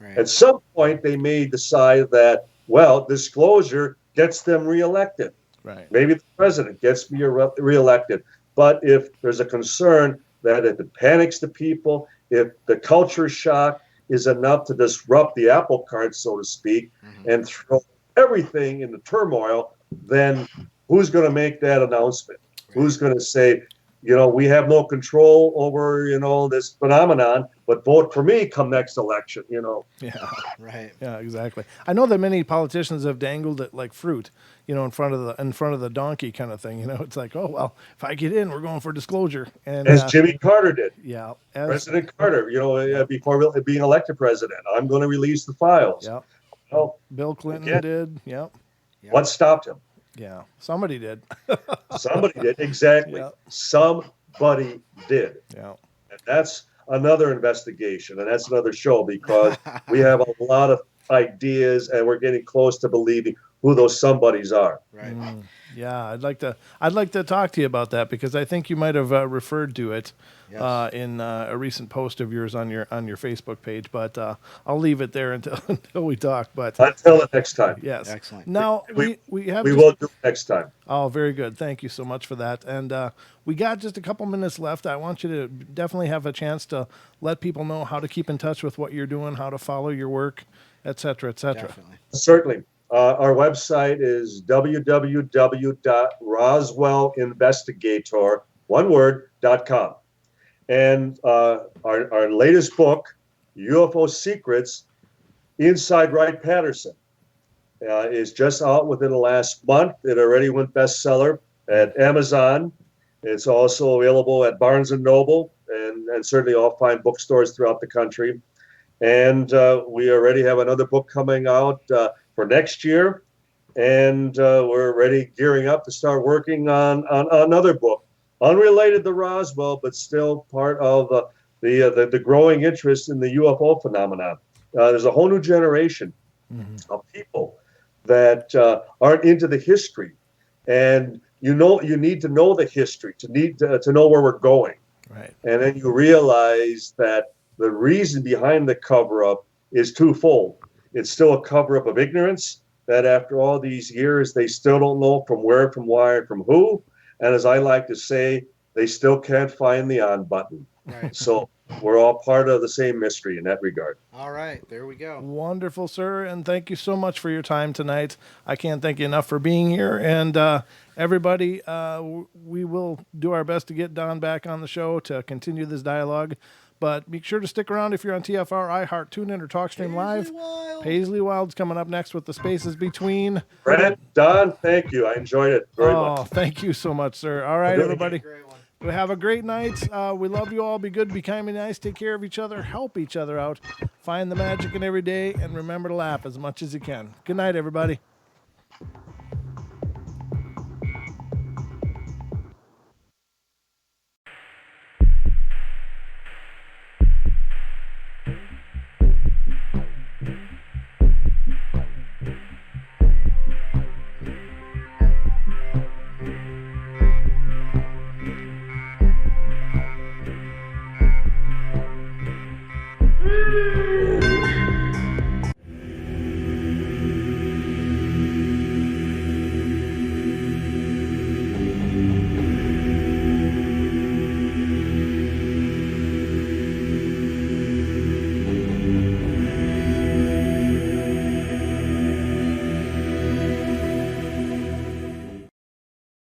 Right. At some point, they may decide that, well, disclosure gets them reelected. Right. Maybe the president gets me reelected. But if there's a concern that if it panics the people, if the culture shock is enough to disrupt the apple cart, so to speak, and throw everything into turmoil, then who's going to make that announcement? Right. Who's going to say, we have no control over, this phenomenon, but vote for me come next election, Yeah. Right. Yeah, exactly. I know that many politicians have dangled it like fruit, in front of the donkey kind of thing. It's like, oh, well, if I get in, we're going for disclosure. And as Jimmy Carter did. Yeah. President Carter, before being elected president, I'm going to release the files. Yeah. Well, Bill Clinton did. Yep. What stopped him? Yeah. Somebody did. Somebody did. Exactly. Yep. Somebody did. Yeah. And that's another investigation, and that's another show, because we have a lot of ideas, and we're getting close to believing who those somebodies are. Right. Yeah, I'd like to talk to you about that, because I think you might have referred to it in a recent post of yours on your Facebook page. But I'll leave it there until we talk. But until the next time. Yes. Excellent. Now we will do it next time. Oh, very good. Thank you so much for that. And we got just a couple minutes left. I want you to definitely have a chance to let people know how to keep in touch with what you're doing, how to follow your work, et cetera, et cetera. Definitely. Certainly. Our website is www.roswellinvestigator.com. And our latest book, UFO Secrets, Inside Wright-Patterson, is just out within the last month. It already went bestseller at Amazon. It's also available at Barnes & Noble and certainly all fine bookstores throughout the country. And we already have another book coming out for next year. And we're already gearing up to start working on another book, unrelated to Roswell, but still part of the growing interest in the UFO phenomenon. There's a whole new generation of people that aren't into the history. And you need to know the history to know where we're going. Right. And then you realize that the reason behind the cover-up is twofold. It's still a cover-up of ignorance that after all these years, they still don't know from where, from why, and from who. And as I like to say, they still can't find the on button. Right. So we're all part of the same mystery in that regard. All right, there we go. Wonderful, sir, and thank you so much for your time tonight. I can't thank you enough for being here, and everybody, we will do our best to get Don back on the show to continue this dialogue, but make sure to stick around if you're on TFR, iHeart, TuneIn, or TalkStream Live. Paisley Wild's coming up next with The Spaces Between. Brent, Don, thank you. I enjoyed it very much. Thank you so much, sir. All right, Good. everybody. We have a great night. We love you all. Be good, be kind, be nice. Take care of each other. Help each other out. Find the magic in every day. And remember to laugh as much as you can. Good night, everybody.